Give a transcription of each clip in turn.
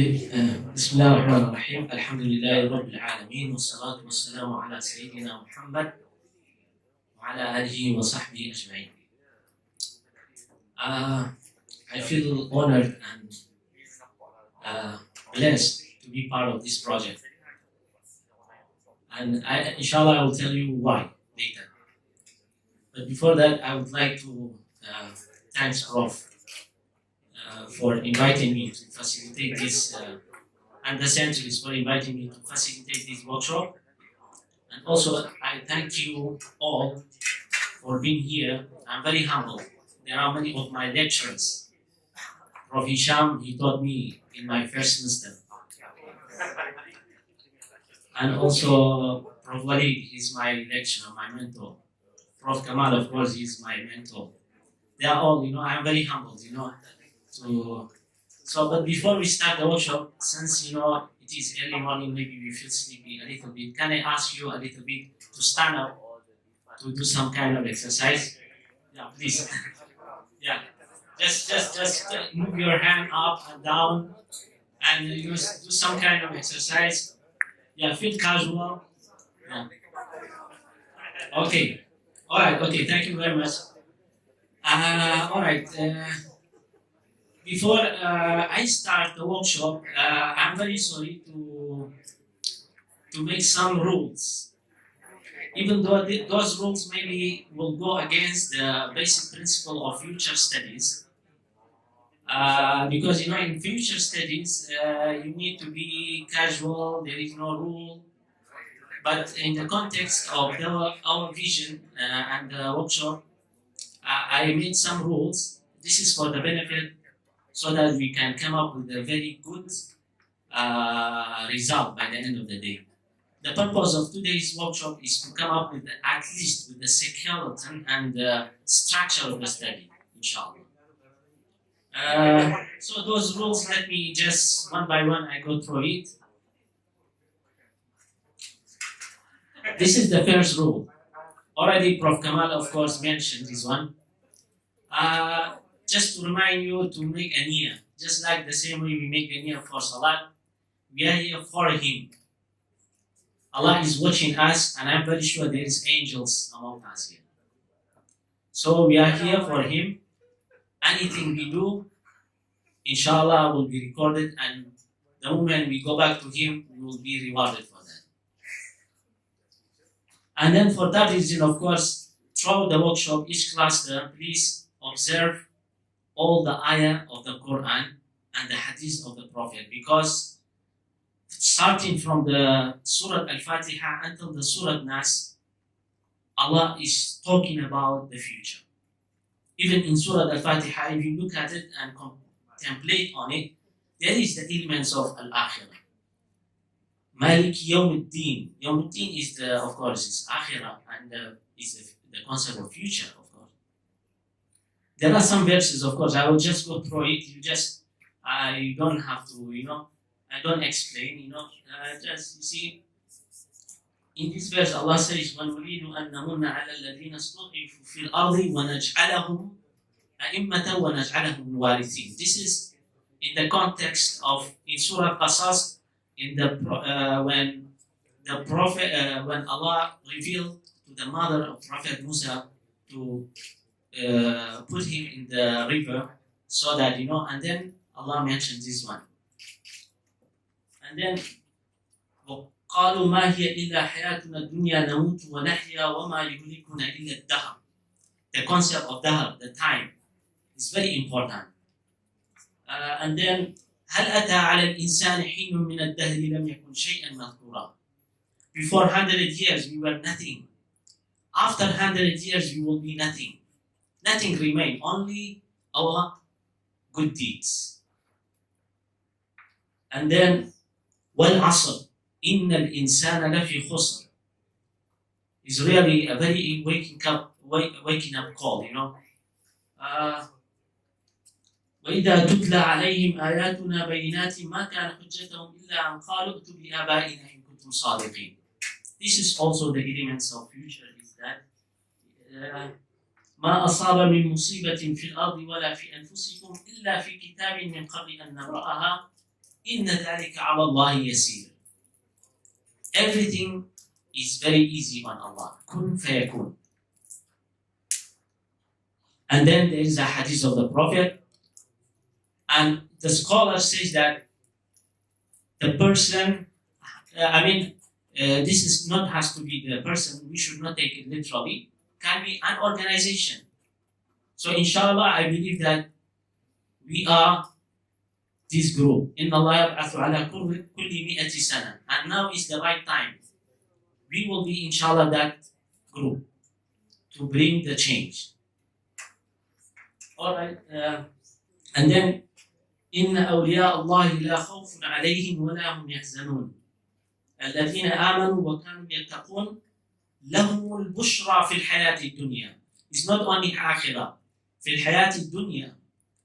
بسم الله الرحمن الرحيم. الحمد لله رب العالمين والصلاة والسلام على سيدنا محمد وعلى آله وصحبه أجمعين. I feel honored and blessed to be part of this project. And inshallah, I will tell you why later. But before that, I would like to thank Prof for inviting me to facilitate this, and the Centralised for inviting me to facilitate this workshop. And also, I thank you all for being here. I'm very humble. There are many of my lecturers. Prof. Hisham, he taught me in my first semester. And also, Prof. Walid, he's my lecturer, my mentor. Prof. Kamal, of course, he's my mentor. They are all, I'm very humbled, but before we start the workshop, since, it is early morning, maybe we feel sleepy a little bit, can I ask you a little bit to stand up, to do some kind of exercise? Yeah, please. Yeah, just move your hand up and down, and do some kind of exercise. Yeah, feel casual. Yeah. Okay. All right. Okay. Thank you very much. All right. Before I start the workshop, I'm very sorry to make some rules, even though those rules maybe will go against the basic principle of future studies. Because in future studies, you need to be casual. There is no rule. But in the context of our vision and the workshop, I made some rules. This is for the benefit, so that we can come up with a very good result by the end of the day. The purpose of today's workshop is to come up with at least with the skeleton and the structure of the study, inshallah. So those rules, let me just one by one I go through it. This is the first rule. Already Prof. Kamal, of course, mentioned this one. Just to remind you to make a niyyah, just like the same way we make a niyyah for salat, we are here for Him. Allah is watching us, and I'm very sure there is angels among us here. So we are here for Him. Anything we do, inshallah, will be recorded, and the moment we go back to Him, we will be rewarded for that. And then for that reason, of course, throughout the workshop, each cluster, please observe all the ayah of the Quran and the hadith of the Prophet, because starting from the Surah Al-Fatiha until the Surah Nas, Allah is talking about the future. Even in Surah Al-Fatiha, if you look at it and contemplate on it, there is the elements of Al-Akhirah. Malik Yawmuddin. Yawmuddin is of course, is Akhirah, and is the concept of future, of course. There are some verses, of course, I will just go through it. You don't have to, I don't explain, just, you see, in this verse, Allah says, وَنُرِيدُ أَن نَمُنَّ عَلَى الَّذِينَ اسْتُضْعِفُوا فِي الْأَرْضِ وَنَجْعَلَهُمْ أَئِمَّةً وَنَجْعَلَهُمْ وَارِثِينَ. This is in the context of, in Surah Qasas, in the when the Prophet, when Allah revealed to the mother of Prophet Musa to put him in the river, so that, and then Allah mentions this one. And then, وَقَالُوا مَا هِيَ إِلَّا حَيَاتُنَا الدُّنْيَا نَمُوتُ وَنَحْيَا وَمَا يُهْلِكُنَا إِلَّا الدَّهْرُ. The concept of dahr, the time, is very important. And then, هَلْ أَتَى عَلَى الْإِنسَانِ حِينٌ مِّنَ الدَّهْرِ لَمْ يَكُنْ شَيْئًا مَذْكُورًا. Before 100 years, we were nothing. After 100 years, we will be nothing. Nothing remain, only our good deeds. And then, وَالْعَصْرِ إِنَّ الْإِنسَانَ لَفِي خُسْرٍ. Is really a very waking up call, وَإِذَا تُتْلَى عَلَيْهِمْ آيَاتُنَا بَيِّنَاتٍ مَا كَانَ حُجَّتَهُمْ إِلَّا أَنْ قَالُوا ائْتُوا بِآبَائِنَا إِن كُنتُمْ صَادِقِينَ. This is also the elements of future, is that ما أصاب من مصيبة في الأرض ولا في أنفسكم إلا في كتاب من قبل أن نبرأها إِنَّ ذَلِكَ عَلَى اللَّهِ يَسِيرٌ. Everything is very easy on Allah. Kun fayakun. And then there is a hadith of the Prophet, and the scholar says that the person, this is not has to be the person, we should not take it literally, can be an organization. So inshallah, I believe that we are this group. إِنَّ اللَّهَ يَبْعَثُ عَلَى كُلِّ مِئَةِ سَنَةٍ. And now is the right time. We will be inshallah that group to bring the change. Alright, and then إِنَّ أَوْلِيَاءَ اللَّهِ لَا خَوْفٌ عَلَيْهِمْ وَلَا هُمْ يَحْزَنُونَ الَّذِينَ آمَنُوا وَكَانُوا يَتَّقُونَ لَهُمُ الْبُشْرَى فِي الْحَيَاةِ الدُّنْيَا. It's not only آخرة. في الحياة الدنيا,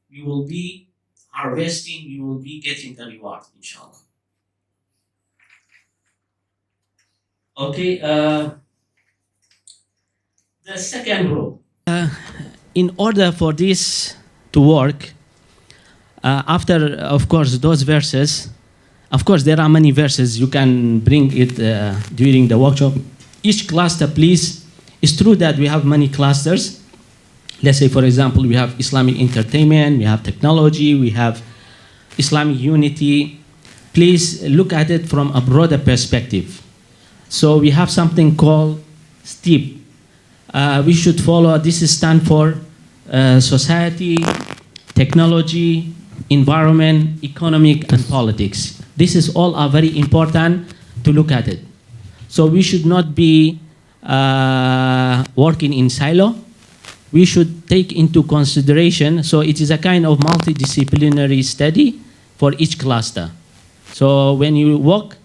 you will be harvesting, you will be getting the reward, inshallah. Okay, the second rule. In order for this to work, after, of course, those verses, of course, there are many verses. You can bring it during the workshop. Each cluster, please. It's true that we have many clusters. Let's say, for example, we have Islamic entertainment, we have technology, we have Islamic unity. Please look at it from a broader perspective. So we have something called STEEP. We should follow, this stands for society, technology, environment, economic, and politics. This is all are very important to look at it. So we should not be working in silo. We should take into consideration, so it is a kind of multidisciplinary study for each cluster. So when you work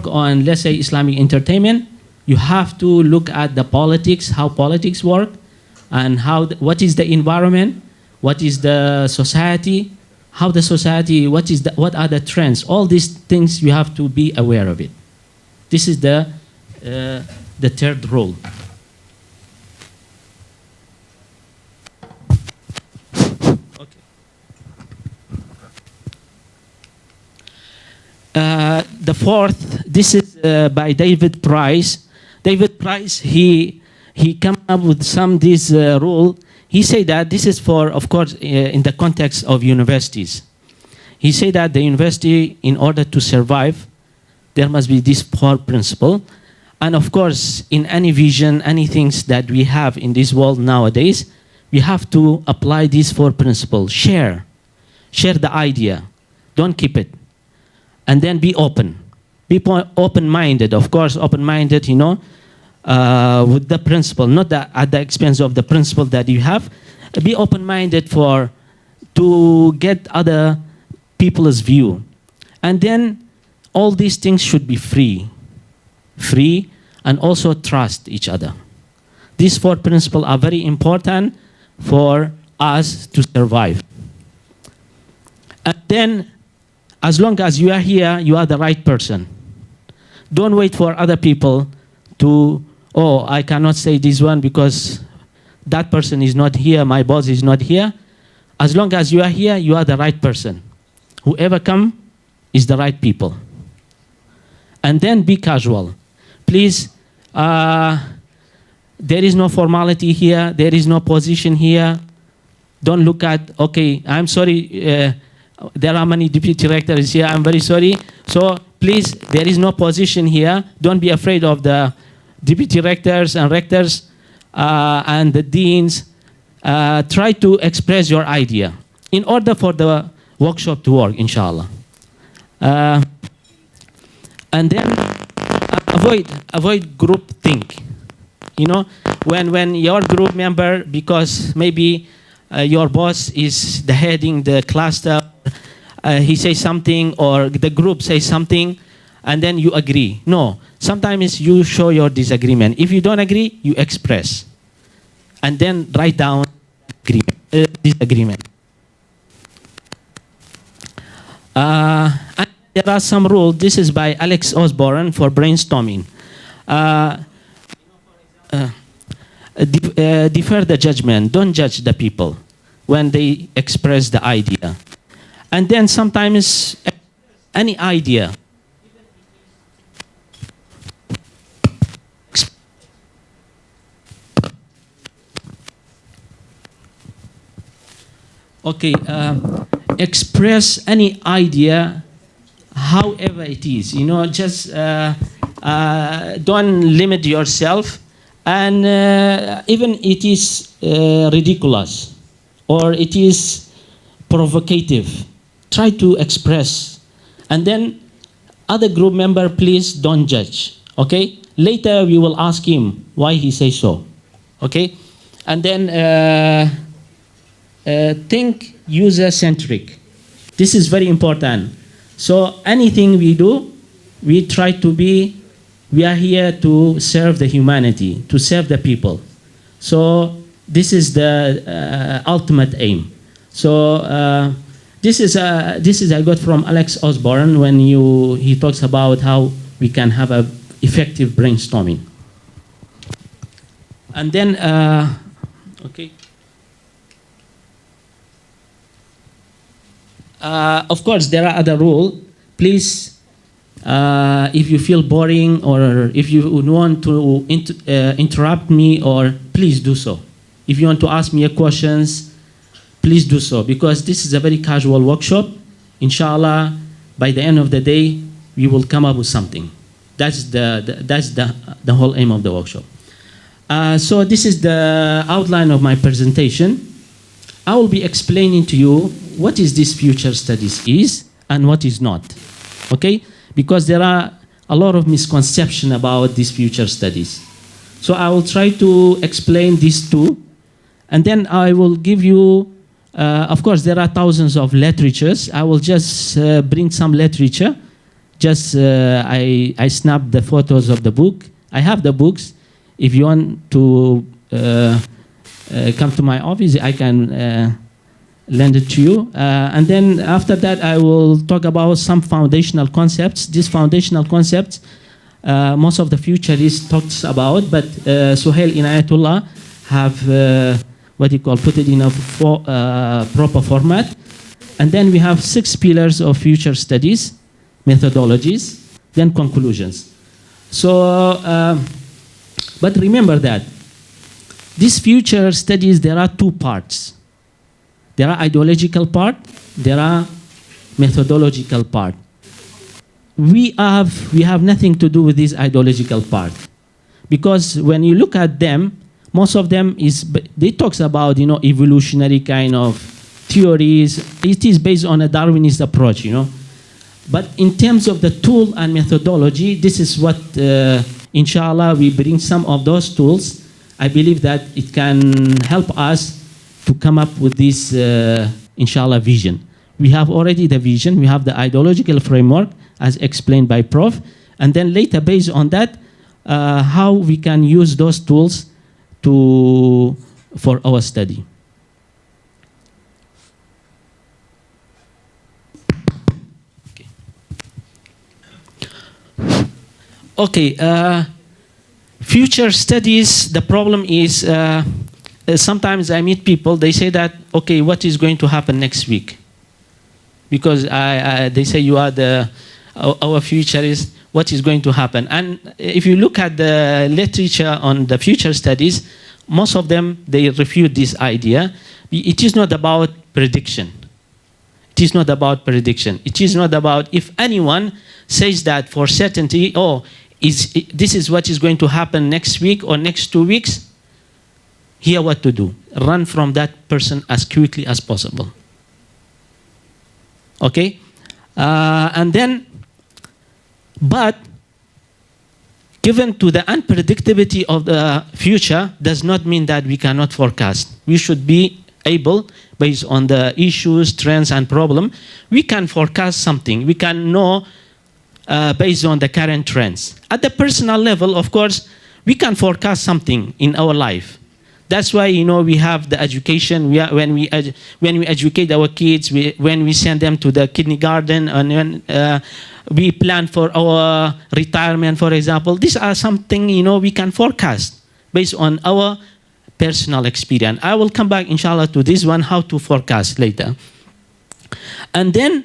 on, let's say, Islamic entertainment, you have to look at the politics, how politics work, and what is the environment, what is the society, how the society, what are the trends. All these things you have to be aware of it. This is the third rule. The fourth, this is by David Price. David Price, he came up with this rule. He said that this is for, of course, in the context of universities. He said that the university, in order to survive, there must be this four principle. And of course, in any vision, any things that we have in this world nowadays, we have to apply these four principles. Share the idea. Don't keep it. And then be open. Be open-minded, of course, open-minded, with the principle, not at the expense of the principle that you have. Be open-minded to get other people's view. And then all these things should be free, and also trust each other. These four principles are very important for us to survive. And then, as long as you are here, you are the right person. Don't wait for other people to, I cannot say this one because that person is not here, my boss is not here. As long as you are here, you are the right person. Whoever comes is the right people. And then be casual. Please, there is no formality here, there is no position here. Don't look at, okay, I'm sorry, there are many deputy directors here, I'm very sorry. So please, there is no position here. Don't be afraid of the deputy directors and rectors and the deans. Try to express your idea in order for the workshop to work, inshallah. And then avoid group think. When your group member, because maybe your boss is the heading the cluster, he says something, or the group says something, and then you agree. No, sometimes you show your disagreement. If you don't agree, you express. And then write down disagreement. And there are some rules. This is by Alex Osborne for brainstorming. Defer the judgment. Don't judge the people when they express the idea. and then sometimes any idea. Okay, express any idea, however it is. You know, just don't limit yourself, and even it is ridiculous or it is provocative, try to express, and then other group member, please don't judge. Okay, later we will ask him why he says so. Okay, and then think user-centric. This is very important. So anything we do, we try to be, we are here to serve the humanity, to serve the people. So this is the ultimate aim. So this is I got from Alex Osborne when he talks about how we can have a effective brainstorming. And then, okay. Of course, there are other rules. Please, if you feel boring or if you want to interrupt me, or please do so. If you want to ask me questions, please do so, because this is a very casual workshop. Inshallah, by the end of the day, we will come up with something. That's the whole aim of the workshop. So this is the outline of my presentation. I will be explaining to you what is this future studies is and what is not, okay? Because there are a lot of misconception about these future studies. So I will try to explain these two, and then I will give you, of course, there are thousands of literatures. I will just bring some literature. Just I snapped the photos of the book. I have the books. If you want to come to my office, I can lend it to you. And then after that, I will talk about some foundational concepts. These foundational concepts, most of the futurists talks about, but Suhail Inayatullah have what you call put it in a proper format. And then we have 6 pillars of future studies, methodologies, then conclusions. So, but remember that these future studies, there are 2 parts. There are ideological part, there are methodological part. We have nothing to do with this ideological part, because when you look at them, most of them they talks about, you know, evolutionary kind of theories. It is based on a Darwinist approach, you know. But in terms of the tool and methodology, this is what, inshallah, we bring some of those tools. I believe that it can help us to come up with this, inshallah, vision. We have already the vision. We have the ideological framework, as explained by Prof. And then later, based on that, how we can use those tools for our study. Okay. Future studies, the problem is, sometimes I meet people, they say that, okay, what is going to happen next week? Because they say you are our future is, what is going to happen? And if you look at the literature on the future studies, most of them, they refute this idea. It is not about prediction. It is not about prediction. It is not about, if anyone says that for certainty, oh, this is what is going to happen next week or next 2 weeks, here what to do. Run from that person as quickly as possible. Okay? And then, but given to the unpredictability of the future does not mean that we cannot forecast. We should be able, based on the issues, trends, and problem, we can forecast something. We can know based on the current trends. At the personal level, of course, we can forecast something in our life. That's why, you know, we have the education. When we educate our kids, when we send them to the kindergarten, and when we plan for our retirement, for example, these are something, you know, we can forecast based on our personal experience. I will come back, inshallah, to this one, how to forecast later. And then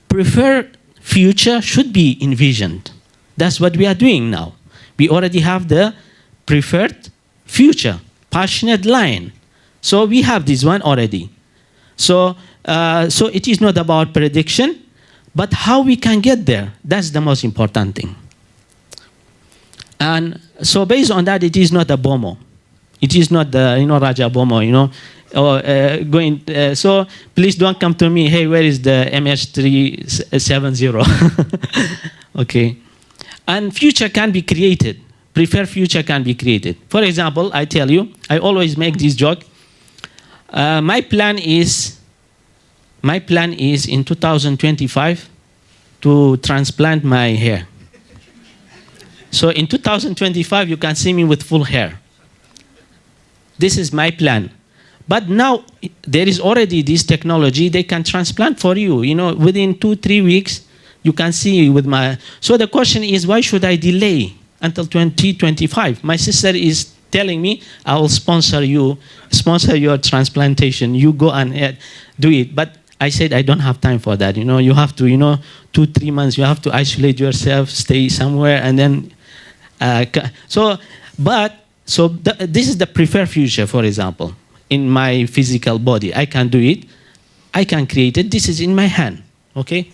preferred future should be envisioned. That's what we are doing now. We already have the preferred future, passionate line. So we have this one already. So it is not about prediction, but how we can get there. That's the most important thing. And so based on that, it is not a BOMO. It is not the, Raja BOMO, or so please don't come to me, hey, where is the MS370? Okay. And future can be created. Preferred future can be created. For example, I tell you, I always make this joke. My plan is in 2025 to transplant my hair. So in 2025, you can see me with full hair. This is my plan. But now there is already this technology. They can transplant for you. Within 2-3 weeks, you can see with my. So the question is, why should I delay until 2025? My sister is telling me, I will sponsor your transplantation. You go and do it. But I said, I don't have time for that. You have to, 2-3 months, you have to isolate yourself, stay somewhere, and then. This is the preferred future, for example, in my physical body. I can do it. I can create it. This is in my hand. Okay.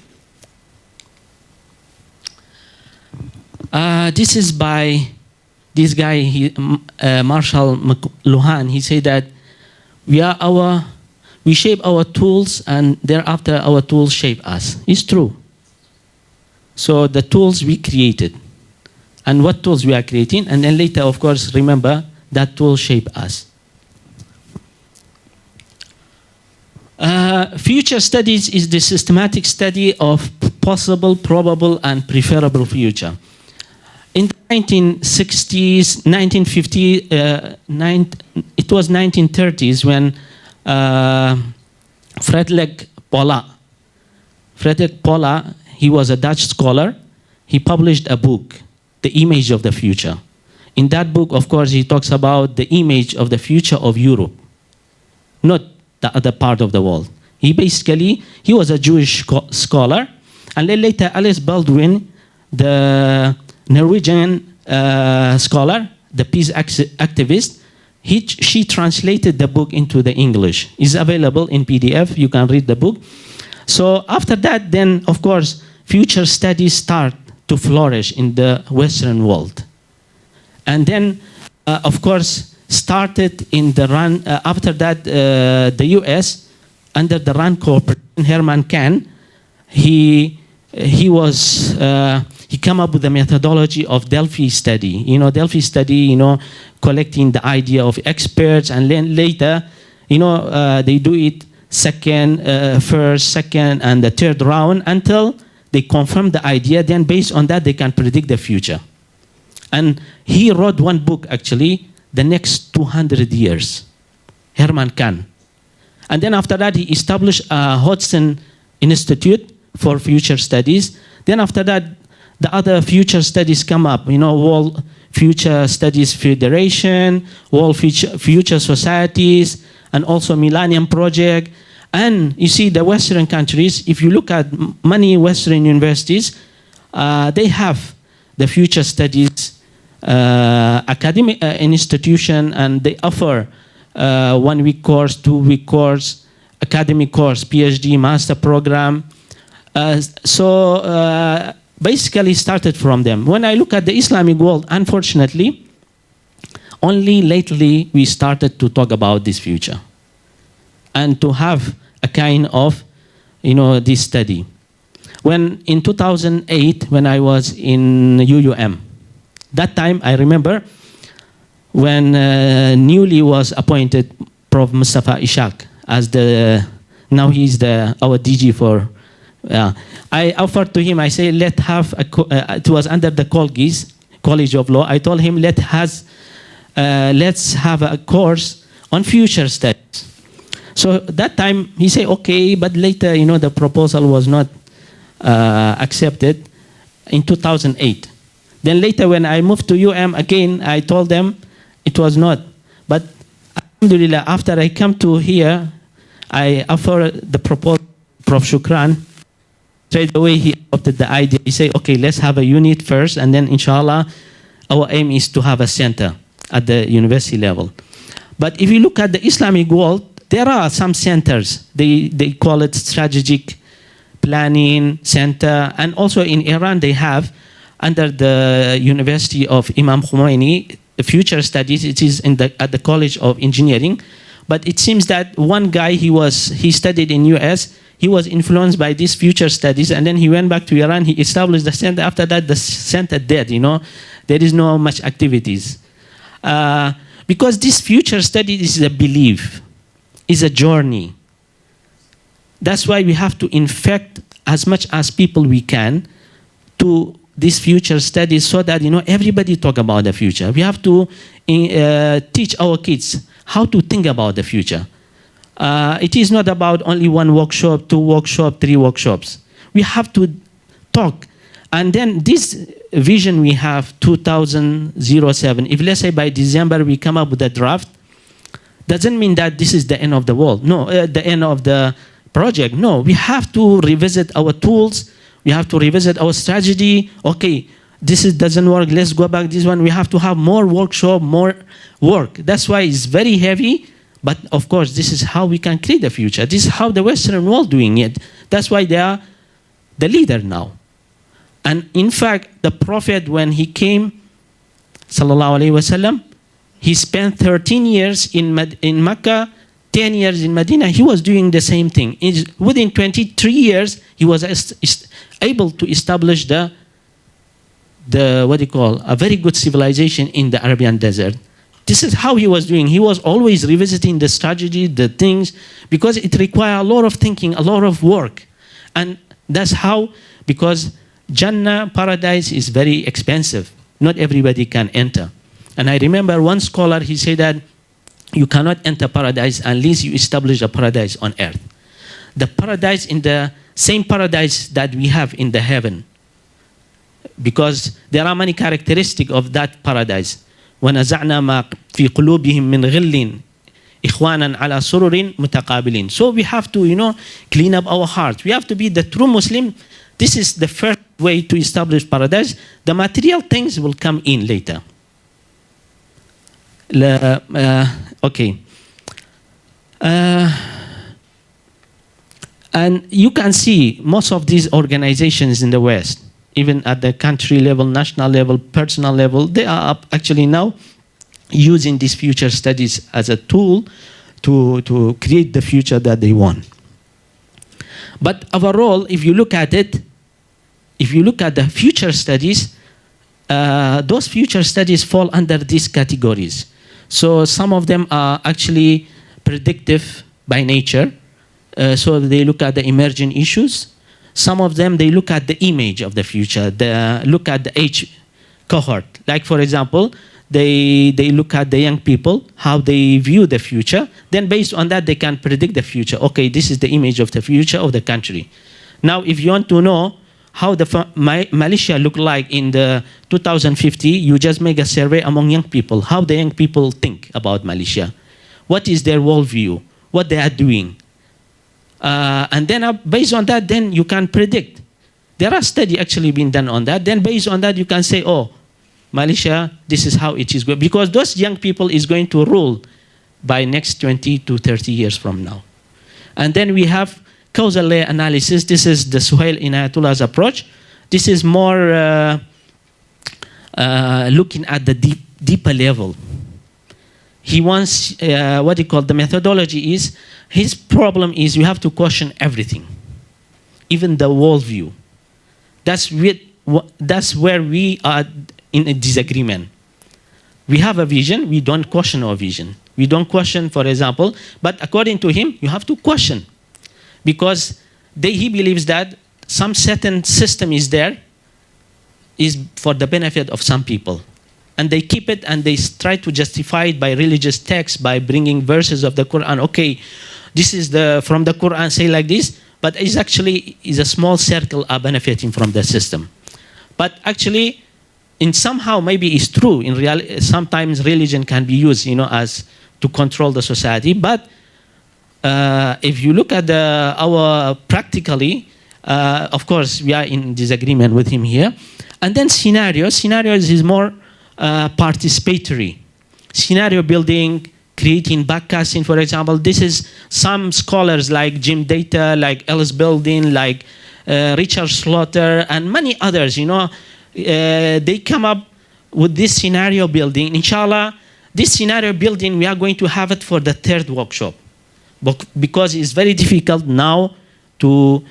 This is by this guy, Marshall McLuhan. He said that we shape our tools, and thereafter our tools shape us. It's true. So the tools we created, and what tools we are creating, and then later, of course, remember that tools shape us. Future studies is the systematic study of possible, probable, and preferable future. In the 1960s, 1950s, it was 1930s when Frederik Polla, he was a Dutch scholar. He published a book, The Image of the Future. In that book, of course, he talks about the image of the future of Europe, not the other part of the world. He was a Jewish scholar, and then later Alice Baldwin, the Norwegian scholar, the peace activist, she translated the book into the English. It's available in PDF. You can read the book. So after that, then, of course, future studies start to flourish in the Western world. And then, of course, started in the run, after that, the US, under the Rand Corporation, Herman Kahn, he came up with the methodology of Delphi study. Delphi study, collecting the idea of experts, and then later, they do it first, second, and the third round until they confirm the idea. Then based on that, they can predict the future. And he wrote one book, actually, the next 200 years, Herman Kahn. And then after that, he established a Hodgson Institute for Future Studies. Then after that, the other future studies come up, World Future Studies Federation, World Future Societies, and also Millennium Project. And you see the Western countries, if you look at many Western universities, they have the future studies academic institution, and they offer 1 week course, 2 week course, academic course, PhD, master program. Basically started from them. When I look at the Islamic world, unfortunately, only lately we started to talk about this future and to have a kind of, this study. When in 2008, when I was in IIUM, that time I remember when newly was appointed Prof. Mustafa Ishaq as now he's our DG for. I offered to him, I say, let's have it was under the KIRKHS, College of Law. I told him, let's have a course on future studies. So that time he said, okay, but later, the proposal was not accepted in 2008. Then later when I moved to UM again, I told them it was not. But alhamdulillah, after I come to here, I offer the proposal Prof. Shukran, straight away he adopted the idea. He said, okay, let's have a unit first, and then inshallah, our aim is to have a center at the university level. But if you look at the Islamic world, there are some centers. They call it strategic planning center, and also in Iran they have, under the University of Imam Khomeini, future studies. It is at the College of Engineering. But it seems that one guy, he studied in US, he was influenced by these future studies, and then he went back to Iran, he established the center. After that, the center dead, you know. There is no much activities. Because this future study is a belief, is a journey. That's why we have to infect as much as people we can to these future studies, so that, you know, everybody talk about the future. We have to teach our kids how to think about the future. It is not about only one workshop, 2 workshops, 3 workshops. We have to talk. And then this vision we have, 2007, if let's say by December we come up with a draft, doesn't mean that this is the end of the world. No, the end of the project. No, we have to revisit our tools. We have to revisit our strategy. Okay, this doesn't work. Let's go back this one. We have to have more workshop, more work. That's why it's very heavy. But of course, this is how we can create the future. This is how the Western world doing it. That's why they are the leader now. And in fact, the Prophet, when he came, sallallahu alaihi wasallam, he spent 13 years in Mecca, 10 years in Medina. He was doing the same thing. Within 23 years, he was able to establish a very good civilization in the Arabian desert. This is how he was doing. He was always revisiting the strategy, the things, because it requires a lot of thinking, a lot of work. And that's how, because Jannah, paradise, is very expensive. Not everybody can enter. And I remember one scholar, he said that you cannot enter paradise unless you establish a paradise on earth. The paradise in the same paradise that we have in the heaven. Because there are many characteristics of that paradise. وَنَزَعْنَا مَا فِي قُلُوبِهِم مِّنْ غِلٍّ إِخْوَانًا عَلَى سُرُرٍ مُتَقَابِلٍ. So we have to, you know, clean up our hearts. We have to be the true Muslim. This is the first way to establish paradise. The material things will come in later. Okay. And you can see most of these organizations in the West, even at the country level, national level, personal level, they are actually now using these future studies as a tool to create the future that they want. But overall, if you look at it, if you look at the future studies, those future studies fall under these categories. So some of them are actually predictive by nature. So they look at the emerging issues. Some of them, they look at the image of the future. They look at the age cohort. Like, for example, they look at the young people, how they view the future. Then based on that, they can predict the future. Okay, this is the image of the future of the country. Now, if you want to know how the Malaysia look like in the 2050, you just make a survey among young people, how the young people think about Malaysia. What is their worldview? What they are doing? And then based on that, then you can predict. There are studies actually being done on that. Then based on that, you can say, oh, Malaysia, this is how it is going. Because those young people is going to rule by next 20 to 30 years from now. And then we have causal layer analysis. This is the Suhail Inayatullah's approach. This is more looking at the deeper level. He wants, what he called the methodology is, his problem is you have to question everything, even the worldview. That's where we are in a disagreement. We have a vision, we don't question our vision. We don't question, for example, but according to him, you have to question. Because he believes that some certain system is there, is for the benefit of some people. And they keep it and they try to justify it by religious texts, by bringing verses of the Quran. Okay, this is from the Quran, say like this, but it's actually is a small circle are benefiting from the system. But actually, in somehow maybe it's true. In reality, sometimes religion can be used, as to control the society. But if you look at our practically, of course, we are in disagreement with him here. And then scenarios is more participatory. Scenario building, creating backcasting, for example. This is some scholars like Jim Data, like Ellis Building, like Richard Slaughter, and many others, they come up with this scenario building. Inshallah, this scenario building, we are going to have it for the third workshop. Because it's very difficult now to,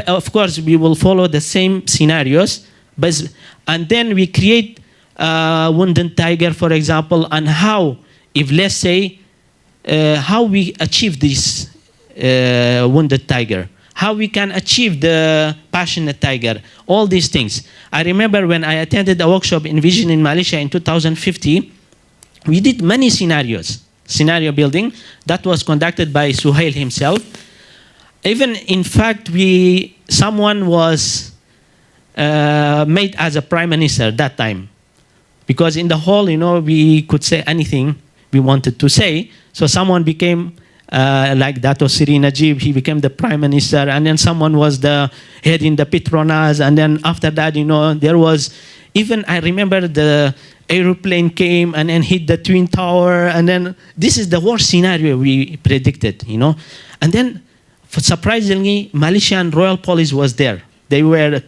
of course, we will follow the same scenarios, and then we create wounded tiger, for example, and how, if let's say, how we achieve this wounded tiger, how we can achieve the passionate tiger, all these things. I remember when I attended a workshop in Vision in Malaysia in 2050, we did many scenarios, scenario building, that was conducted by Suhail himself. Even, in fact, someone was made as a prime minister that time. Because in the hall, we could say anything we wanted to say. So someone became, like Dato Sri Najib, he became the prime minister. And then someone was the head in the Petronas. And then after that, there was, even I remember the aeroplane came and then hit the Twin Tower. And then this is the worst scenario we predicted, And then, surprisingly, Malaysian Royal Police was there. They were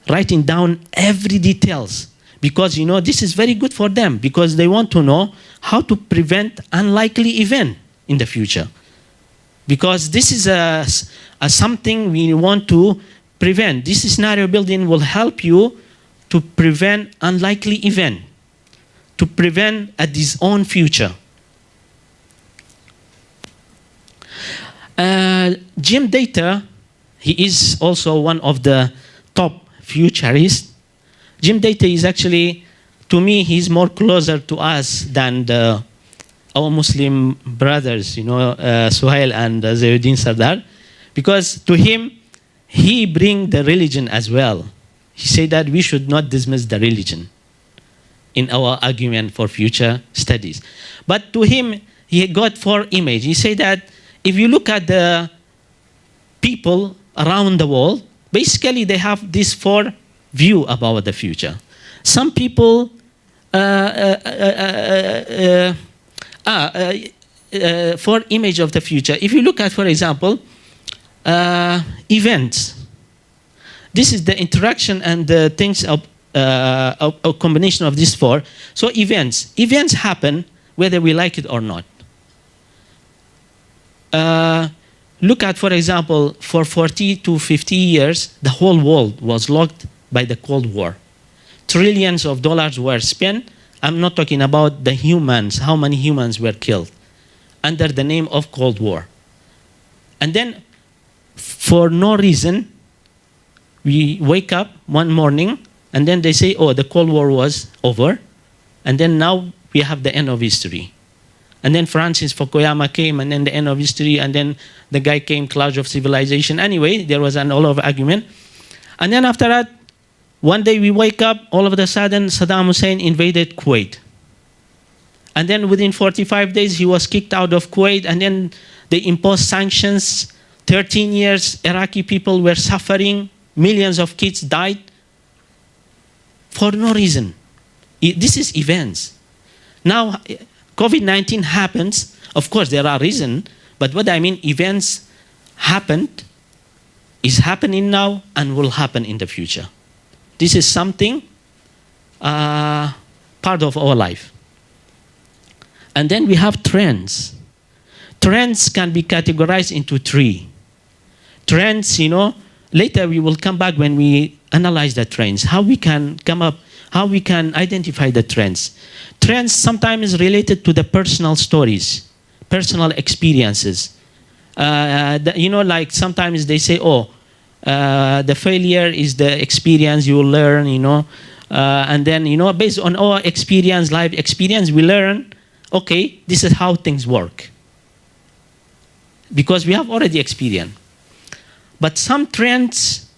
writing down every details. Because, this is very good for them, because they want to know how to prevent unlikely event in the future. Because this is something we want to prevent. This scenario building will help you to prevent unlikely event, to prevent a disowned future. Jim Data, he is also one of the top futurists. Jim Data is actually, to me, he's more closer to us than our Muslim brothers, Suhail and Zayuddin Sardar, because to him, he brings the religion as well. He said that we should not dismiss the religion in our argument for future studies. But to him, he got 4 images. He said that if you look at the people around the world, basically they have these 4 view about the future. Some people 4 image of the future. If you look at, for example, events. This is the interaction and the things of a combination of these 4. So events. Events happen whether we like it or not. Look at, for example, for 40 to 50 years, the whole world was locked by the Cold War. Trillions of dollars were spent. I'm not talking about the humans, how many humans were killed under the name of Cold War. And then, for no reason, we wake up one morning and then they say, oh, the Cold War was over. And then now we have the end of history. And then Francis Fukuyama came, and then the end of history, and then the guy came, Clash of Civilization. Anyway, there was an all-over argument. And then after that, one day we wake up, all of a sudden Saddam Hussein invaded Kuwait. And then within 45 days, he was kicked out of Kuwait, and then they imposed sanctions. 13 years, Iraqi people were suffering. Millions of kids died for no reason. This is events. Now, COVID-19 happens. Of course, there are reasons, but what I mean, events happened, is happening now, and will happen in the future. This is something part of our life. And then we have trends. Trends can be categorized into 3. Trends, later we will come back when we analyze the trends, how we can come up, how we can identify the trends. Trends sometimes related to the personal stories, personal experiences. Like sometimes they say, oh, the failure is the experience you learn, and then, based on our experience, life experience, we learn, okay, this is how things work. Because we have already experienced. But some trends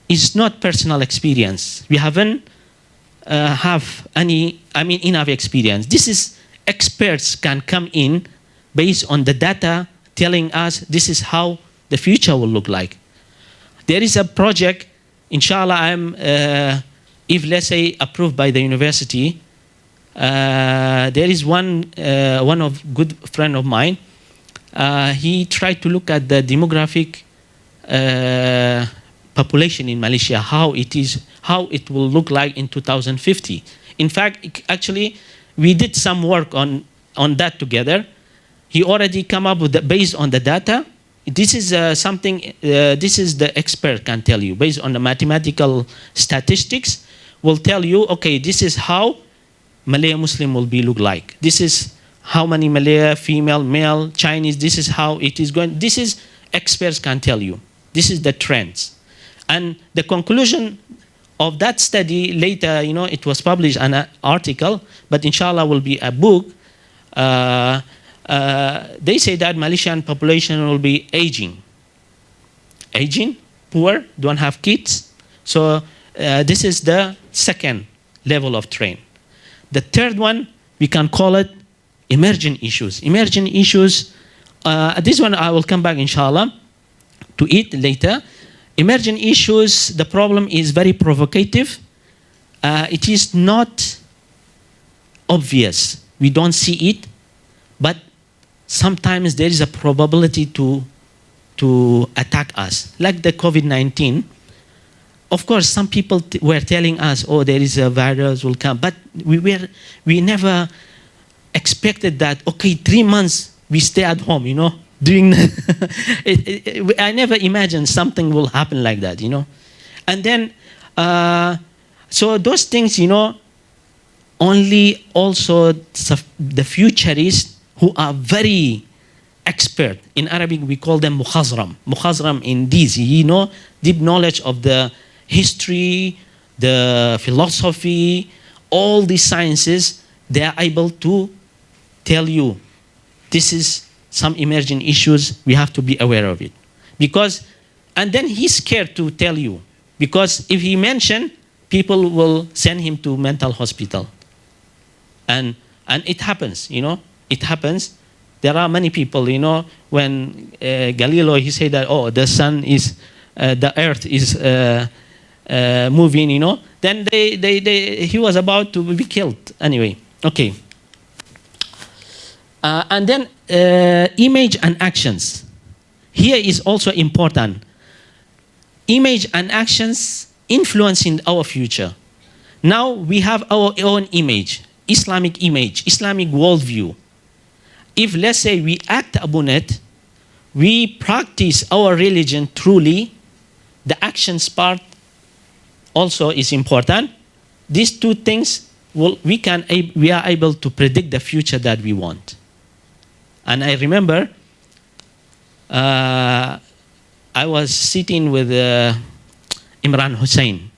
is not personal experience. We haven't have enough experience. This is experts can come in based on the data telling us this is how the future will look like. There is a project, inshallah, if let's say approved by the university, there is one of good friend of mine. He tried to look at the demographic population in Malaysia, how it will look like in 2050. In fact, actually, we did some work on that together. He already come up with based on the data. This is something. This is the expert can tell you based on the mathematical statistics. Will tell you, okay, this is how Malay Muslim will look like. This is how many Malay, female, male, Chinese. This is how it is going. This is experts can tell you. This is the trends, and the conclusion of that study later, it was published an article, but inshallah will be a book. They say that Malaysian population will be aging, poor, don't have kids. So this is the second level of trend. The third one, we can call it emerging issues. Emerging issues, this one I will come back inshallah to it later. Emerging issues, the problem is very provocative. It is not obvious. We don't see it, but sometimes there is a probability to attack us, like the COVID-19. Of course, some people were telling us, oh, there is a virus will come, but we never expected that, okay, 3 months we stay at home, doing I never imagined something will happen like that, And then, so those things, only also the futurists who are very expert. In Arabic, we call them mukhazram. Mukhazram in this, deep knowledge of the history, the philosophy, all these sciences, they are able to tell you this is some emerging issues, we have to be aware of it. And then he's scared to tell you, because if he mention, people will send him to mental hospital. And it happens, it happens. There are many people, when Galileo, he said that, oh, the sun is, the earth is moving, then he was about to be killed. Anyway, okay. And then image and actions. Here is also important. Image and actions influencing our future. Now we have our own image, Islamic worldview. If let's say we act upon it, we practice our religion truly, the actions part also is important. These two things, we are able to predict the future that we want. And I remember I was sitting with Imran Hussein,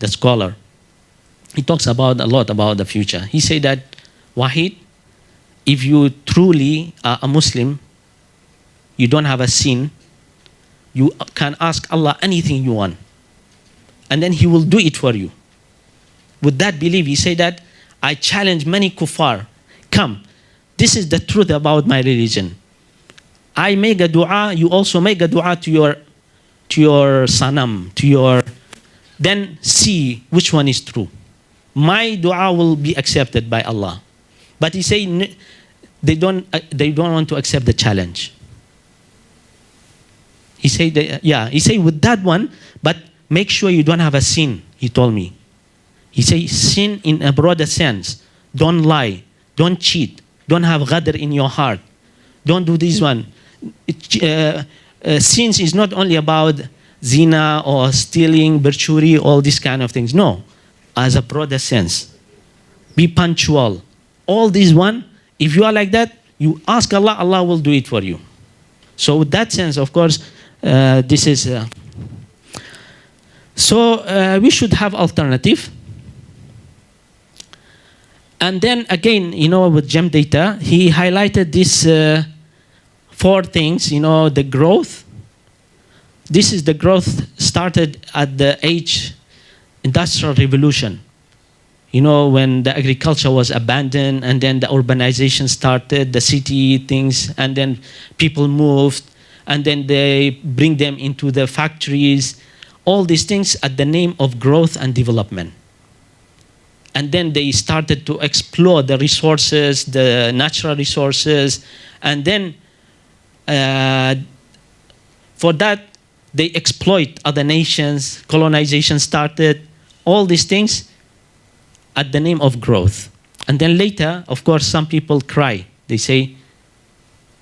the scholar. He talks a lot about the future. He said that, Wahid, if you truly are a Muslim, you don't have a sin, you can ask Allah anything you want. And then He will do it for you. With that belief, he said that, I challenge many kuffar, come, this is the truth about my religion. I make a dua, you also make a dua to your sanam, then see which one is true. My dua will be accepted by Allah. But he say they don't want to accept the challenge. He say with that one, but make sure you don't have a sin, he told me. He say sin in a broader sense. Don't lie, don't cheat, don't have ghadr in your heart. Don't do this one. Sins is not only about zina or stealing, bercuri, all these kind of things. No, as a broader sense. Be punctual. All these one, if you are like that, you ask Allah, Allah will do it for you. So with that sense, of course, this is... we should have alternative. And then again, with GEM data, he highlighted these 4 things, the growth. This is the growth started at the industrial revolution. You know, when the agriculture was abandoned and then the urbanization started, the city things, and then people moved, and then they bring them into the factories, all these things at the name of growth and development. And then they started to explore the resources, the natural resources, and then for that, they exploit other nations, colonization started, all these things at the name of growth. And then later, of course, some people cry. They say,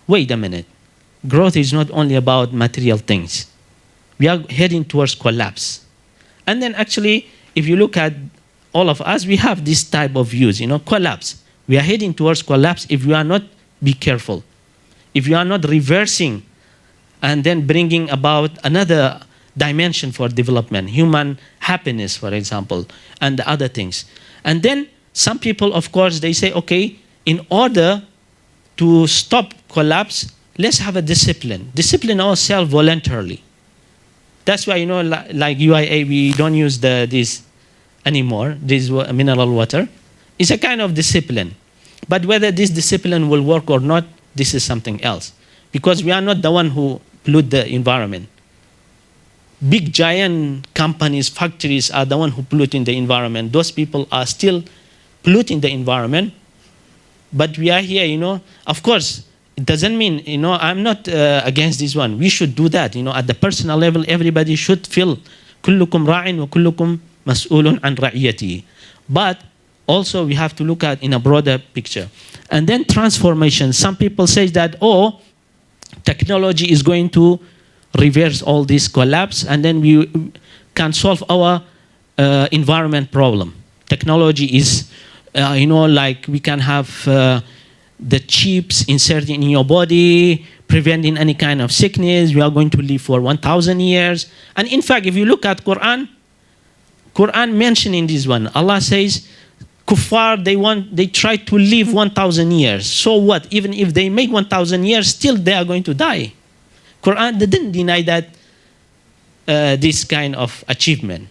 wait a minute, growth is not only about material things. We are heading towards collapse. And then actually, if you look at all of us, we have this type of views, you know, collapse. We are heading towards collapse if we are not be careful. If you are not reversing and then bringing about another dimension for development, human happiness, for example, and the other things. And then some people, of course, they say, okay, in order to stop collapse, let's have a discipline. Discipline ourselves voluntarily. That's why, you know, like UIA, we don't use this anymore, this mineral water. It's a kind of discipline. But whether this discipline will work or not, this is something else. Because we are not the one who pollute the environment. Big giant companies, factories are the one who pollute in the environment. Those people are still polluting the environment. But we are here, you know. Of course, it doesn't mean, you know, I'm not against this one. We should do that, you know, at the personal level, everybody should feel كلكم راع وكلكم مسؤول عن رعيته. But also we have to look at in a broader picture. And then transformation. Some people say that, oh, technology is going to reverse all this collapse, and then we can solve our environment problem. Technology is, you know, like we can have the chips inserted in your body, preventing any kind of sickness. We are going to live for 1,000 years. And in fact, if you look at Quran mentioning this one, Allah says, Kuffar, they try to live 1,000 years. So what? Even if they make 1,000 years, still they are going to die. Quran didn't deny that this kind of achievement.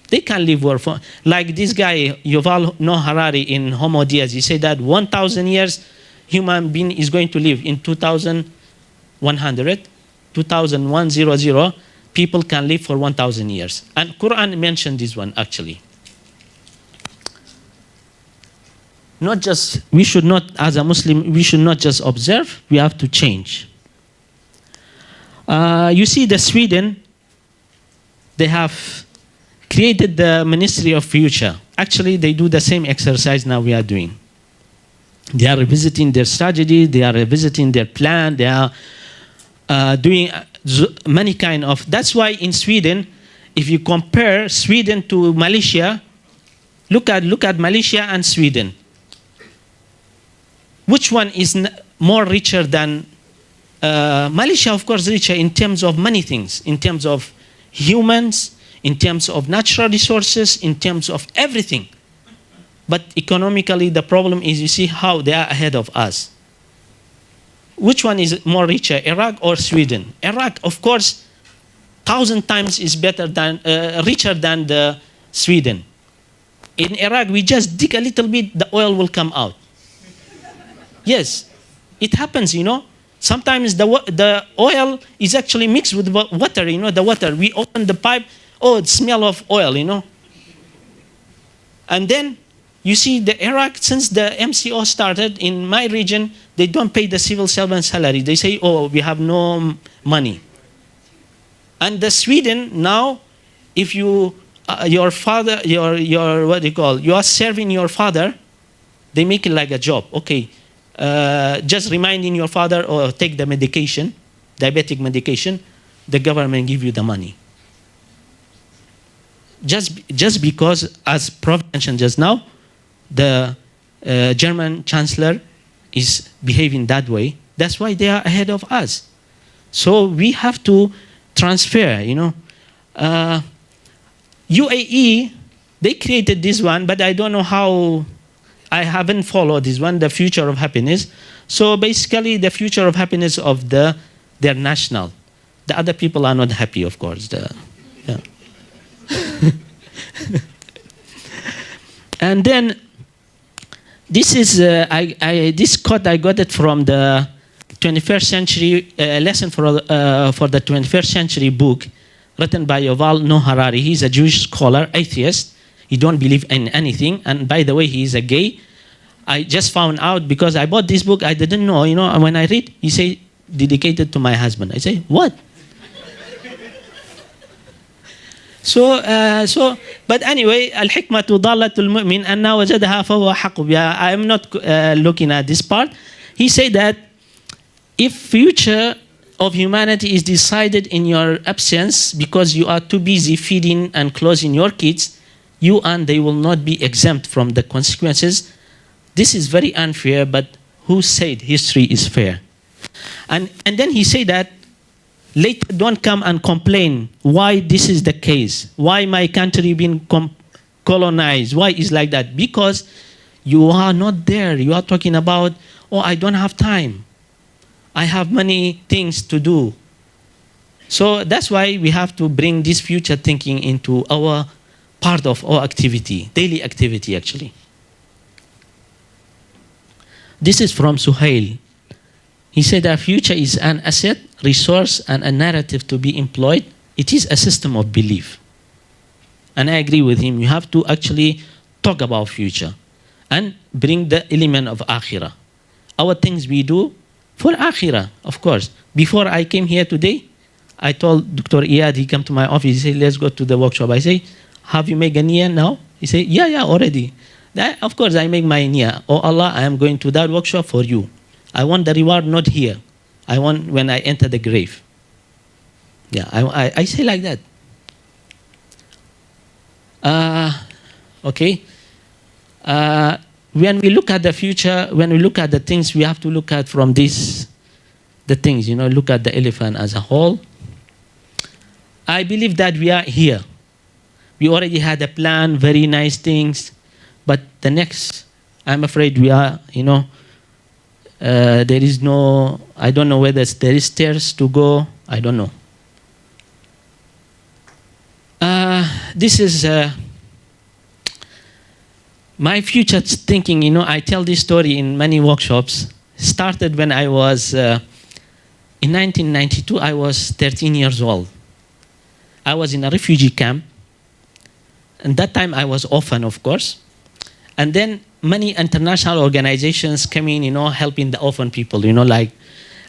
They can live for, like this guy, Yuval Noah Harari in Homo Deus, he said that 1,000 years human being is going to live. In 2100, 2100, people can live for 1,000 years. And Quran mentioned this one actually. Not just, we should not, as a Muslim, we should not just observe, we have to change. You see the Sweden, they have created the Ministry of Future. Actually, they do the same exercise now we are doing. They are revisiting their strategy, they are revisiting their plan, they are doing many kind of, that's why in Sweden, if you compare Sweden to Malaysia, look at Malaysia and Sweden. Which one is more richer than Malaysia? Of course, richer in terms of many things, in terms of humans, in terms of natural resources, in terms of everything. But economically, the problem is, you see how they are ahead of us. Which one is more richer, Iraq or Sweden? Iraq, of course, 1,000 times is better than, richer than the Sweden. In Iraq, we just dig a little bit, the oil will come out. Yes, it happens, you know. Sometimes the oil is actually mixed with water, you know, the water. We open the pipe, oh, it smells of oil, you know. And then you see the Iraq, since the MCO started in my region, they don't pay the civil servant salary. They say, oh, we have no money. And the Sweden now, if you, your father, your what do you call, you are serving your father, they make it like a job. Okay. Just reminding your father or take the medication, diabetic medication, the government give you the money. Just because, as Prof mentioned just now, the German Chancellor is behaving that way. That's why they are ahead of us. So we have to transfer, you know. UAE, they created this one, but I don't know how. I haven't followed this one, the future of happiness. So basically, the future of happiness of their national. The other people are not happy, of course. And then this is this quote I got it from the 21st century lesson for the 21st century book written by Yuval Noah Harari. He's a Jewish scholar, atheist. He don't believe in anything. And by the way, he is a gay. I just found out because I bought this book. I didn't know. You know, when I read, he say dedicated to my husband. I say what? But anyway, الحكمة ضالة المؤمن أن وجدها فهو حق بها. I am not looking at this part. He said that if future of humanity is decided in your absence because you are too busy feeding and clothing your kids, you and they will not be exempt from the consequences. This is very unfair, but who said history is fair? And then he said that later don't come and complain why this is the case, why my country been colonized, why is like that, because you are not there. You are talking about, oh, I don't have time. I have many things to do. So that's why we have to bring this future thinking into our part of our activity, daily activity actually. This is from Suhail. He said our future is an asset, resource, and a narrative to be employed. It is a system of belief. And I agree with him. You have to actually talk about future and bring the element of akhirah. Our things we do for akhirah, of course. Before I came here today, I told Dr. Iyad, he came to my office, he said, let's go to the workshop. I say, have you made a niyyah now? He said, yeah, already. Of course, I make my niyyah. Oh Allah, I am going to that workshop for you. I want the reward not here. I want when I enter the grave. Yeah, I say like that. Okay. When we look at the future, when we look at the things, we have to look at from this, the things, you know, look at the elephant as a whole. I believe that we are here. We already had a plan, very nice things, but the next, I'm afraid we are, you know, there is no, I don't know whether there is stairs to go, I don't know. This is my future thinking, you know, I tell this story in many workshops. Started when I was, in 1992, I was 13 years old. I was in a refugee camp. And that time I was orphan, of course. And then many international organizations came in, you know, helping the orphan people, you know, like.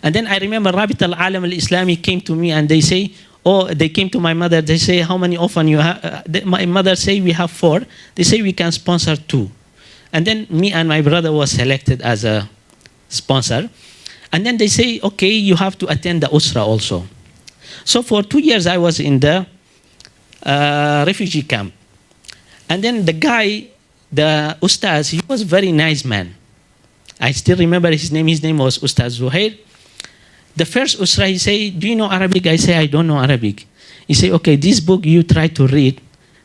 And then I remember Rabit al-Alam al-Islami came to me and they say, oh, they came to my mother, they say, how many orphan you have? My mother say, we have 4. They say, we can sponsor 2. And then me and my brother was selected as a sponsor. And then they say, okay, you have to attend the Usra also. So for 2 years I was in the refugee camp. And then the guy, the Ustaz, he was a very nice man. I still remember his name was Ustaz Zuhair. The first Usra, he say, do you know Arabic? I say, I don't know Arabic. He say, okay, this book you try to read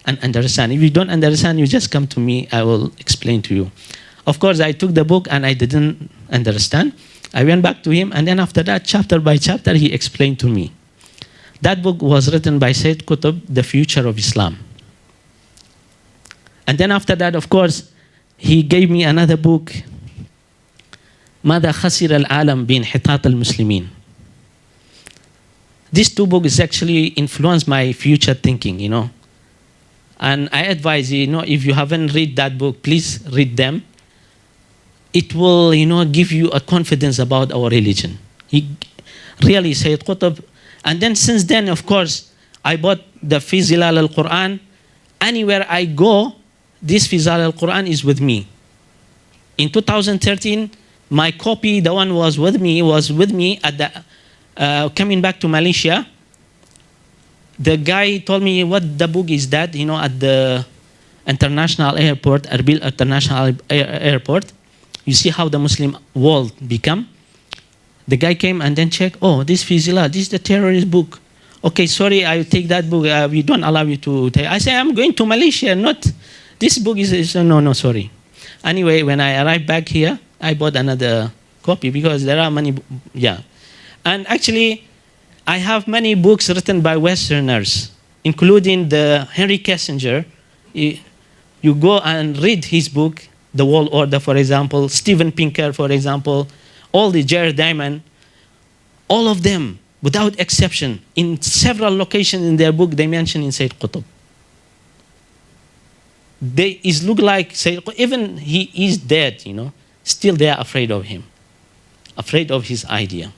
and understand. If you don't understand, you just come to me, I will explain to you. Of course, I took the book and I didn't understand. I went back to him, and then after that, chapter by chapter, he explained to me. That book was written by Sayyid Qutb, The Future of Islam. And then after that, of course, he gave me another book, ماذا خسر العالم بانحطاط المسلمين. These 2 books actually influenced my future thinking, you know. And I advise you, you know, if you haven't read that book, please read them. It will, you know, give you a confidence about our religion. He really Sayyid Qutb. And then since then, of course, I bought the Fi Zilal al-Quran. Anywhere I go, this Fi Zilal al-Quran is with me. In 2013, my copy, the one was with me at the, coming back to Malaysia. The guy told me, what the book is that, you know, at the international airport, Erbil International Airport. You see how the Muslim world become. The guy came and then checked, oh, this Fi Zilal, this is the terrorist book. Okay, sorry, I will take that book. We don't allow you to take. I say, I'm going to Malaysia, not, this book is no, sorry. Anyway, when I arrived back here, I bought another copy because there are many, yeah. And actually, I have many books written by Westerners, including the Henry Kissinger. You go and read his book, The World Order, for example, Steven Pinker, for example, all the Jared Diamond, all of them, without exception, in several locations in their book, they mention in Sayyid Qutb. They look like Sayyid Qutb, even he is dead, you know, still they are afraid of him, afraid of his idea.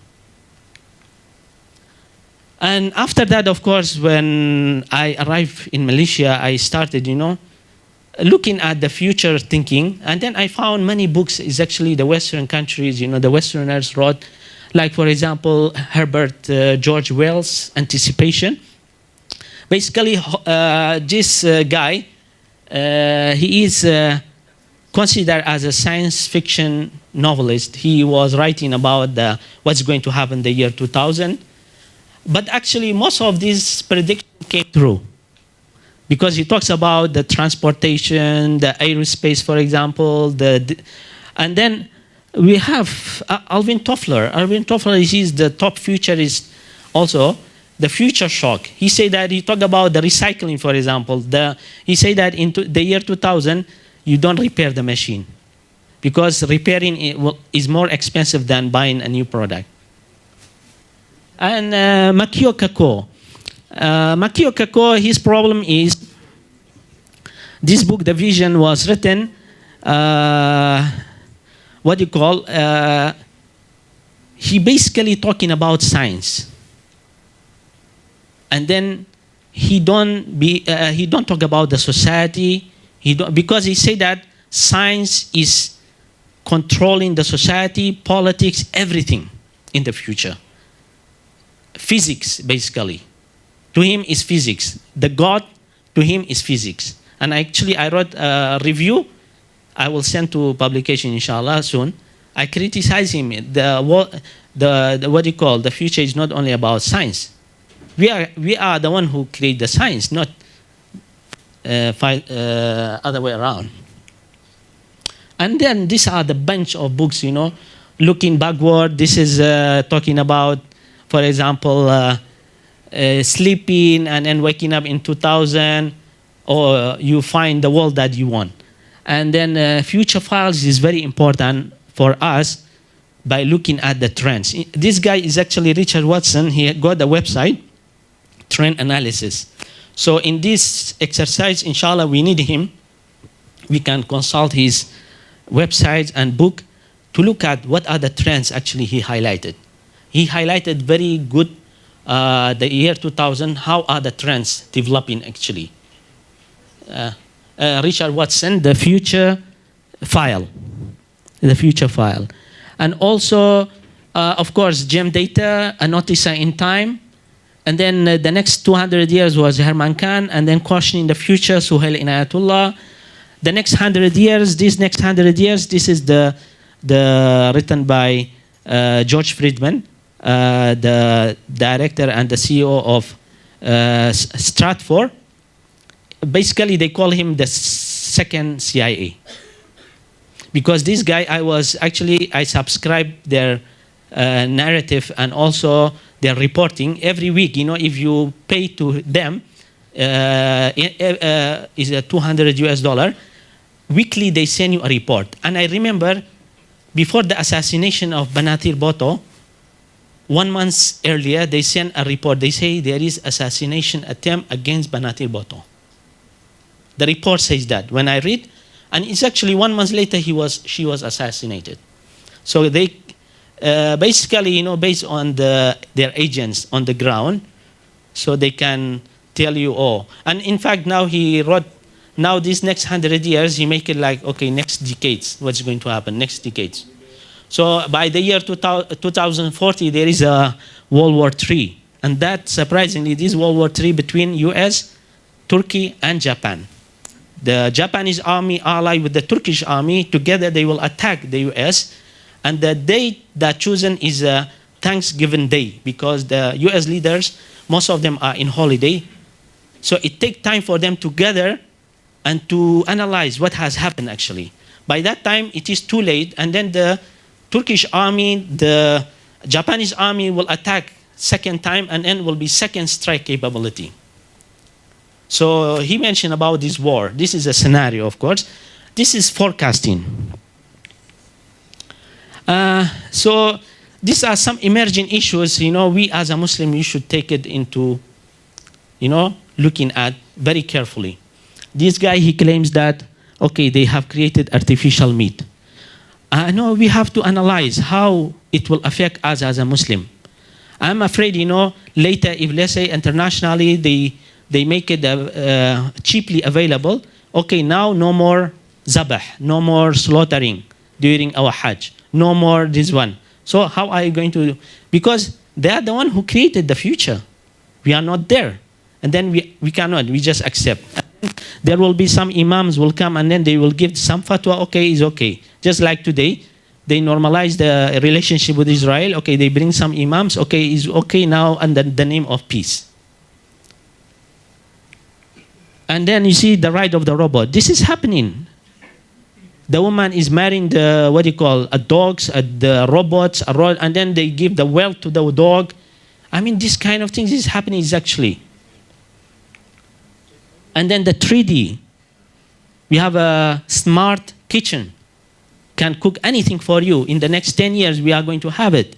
And after that, of course, when I arrived in Malaysia, I started, you know, looking at the future thinking. And then I found many books is actually the Western countries, you know, the Westerners wrote, like, for example, Herbert George Wells' Anticipation. Basically, this guy, he is considered as a science fiction novelist. He was writing about what's going to happen in the year 2000. But actually, most of these predictions came true. Because he talks about the transportation, the aerospace, for example. And then we have Alvin Toffler. Alvin Toffler is the top futurist also. The future shock. He said that, he talked about the recycling, for example. He said that in the year 2000, you don't repair the machine. Because repairing is more expensive than buying a new product. And Makio Kaku. Makio Kaku, his problem is, this book, The Vision, was written, what do you call, he basically talking about science. And then he don't talk about the society. Because he said that science is controlling the society, politics, everything in the future. Physics, basically. To him is physics. The God to him is physics. And actually, I wrote a review. I will send to publication, inshallah, soon. I criticize him. What do you call, the future is not only about science. We are the one who create the science, not other way around. And then these are the bunch of books, you know, looking backward. This is talking about, for example, sleeping and then waking up in 2000, or you find the world that you want. And then future files is very important for us by looking at the trends. This guy is actually Richard Watson. He got a website, Trend Analysis. So in this exercise, inshallah, we need him. We can consult his websites and book to look at what are the trends actually he highlighted. He highlighted very good the year 2000, how are the trends developing actually. Richard Watson, the future file. The future file. And also, of course, gem data, a notice in time. And then the next 200 years was Herman Khan, and then Caution in the Future, Suhail Inayatullah. The next 100 years, this is the written by George Friedman, the director and the CEO of Stratfor. Basically, they call him the second CIA. Because this guy, I subscribed their narrative and also their reporting every week. You know, if you pay to them, is a $200 US. Weekly, they send you a report. And I remember, before the assassination of Banatir Bhutto, 1 month earlier, they sent a report. They say there is assassination attempt against Banatir Bhutto. The report says that. When I read, and it's actually 1 month later, she was assassinated. So they basically, you know, based on their agents on the ground, so they can tell you all. And in fact, now he wrote, now these next 100 years, he make it like, okay, next decades, what's going to happen, next decades. So by the year 2040, there is a World War III. And that, surprisingly, this World War III between US, Turkey, and Japan. The Japanese army allied with the Turkish army. Together, they will attack the US. And the date that chosen is a Thanksgiving Day, because the US leaders, most of them are in holiday. So it takes time for them to gather and to analyze what has happened actually. By that time, it is too late, and then the Turkish army, the Japanese army will attack second time, and then will be second strike capability. So he mentioned about this war. This is a scenario, of course. This is forecasting. So these are some emerging issues. We as a Muslim, you should take it into, looking at very carefully. This guy, he claims that, okay, they have created artificial meat. No, we have to analyze how it will affect us as a Muslim. I'm afraid, later, if let's say internationally they make it cheaply available, okay, now no more zabah, no more slaughtering during our Hajj, no more this one. So how are you going to, because they are the one who created the future. We are not there. And then we cannot, we just accept. There will be some imams will come and then they will give some fatwa, okay, is okay. Just like today, they normalize the relationship with Israel. Okay, they bring some imams, okay, is okay now under the name of peace. And then you see the right of the robot. This is happening. The woman is marrying the, dogs, the robots, and then they give the wealth to the dog. I mean, this kind of things is happening actually. And then the 3D. We have a smart kitchen. Can cook anything for you. In the next 10 years, we are going to have it.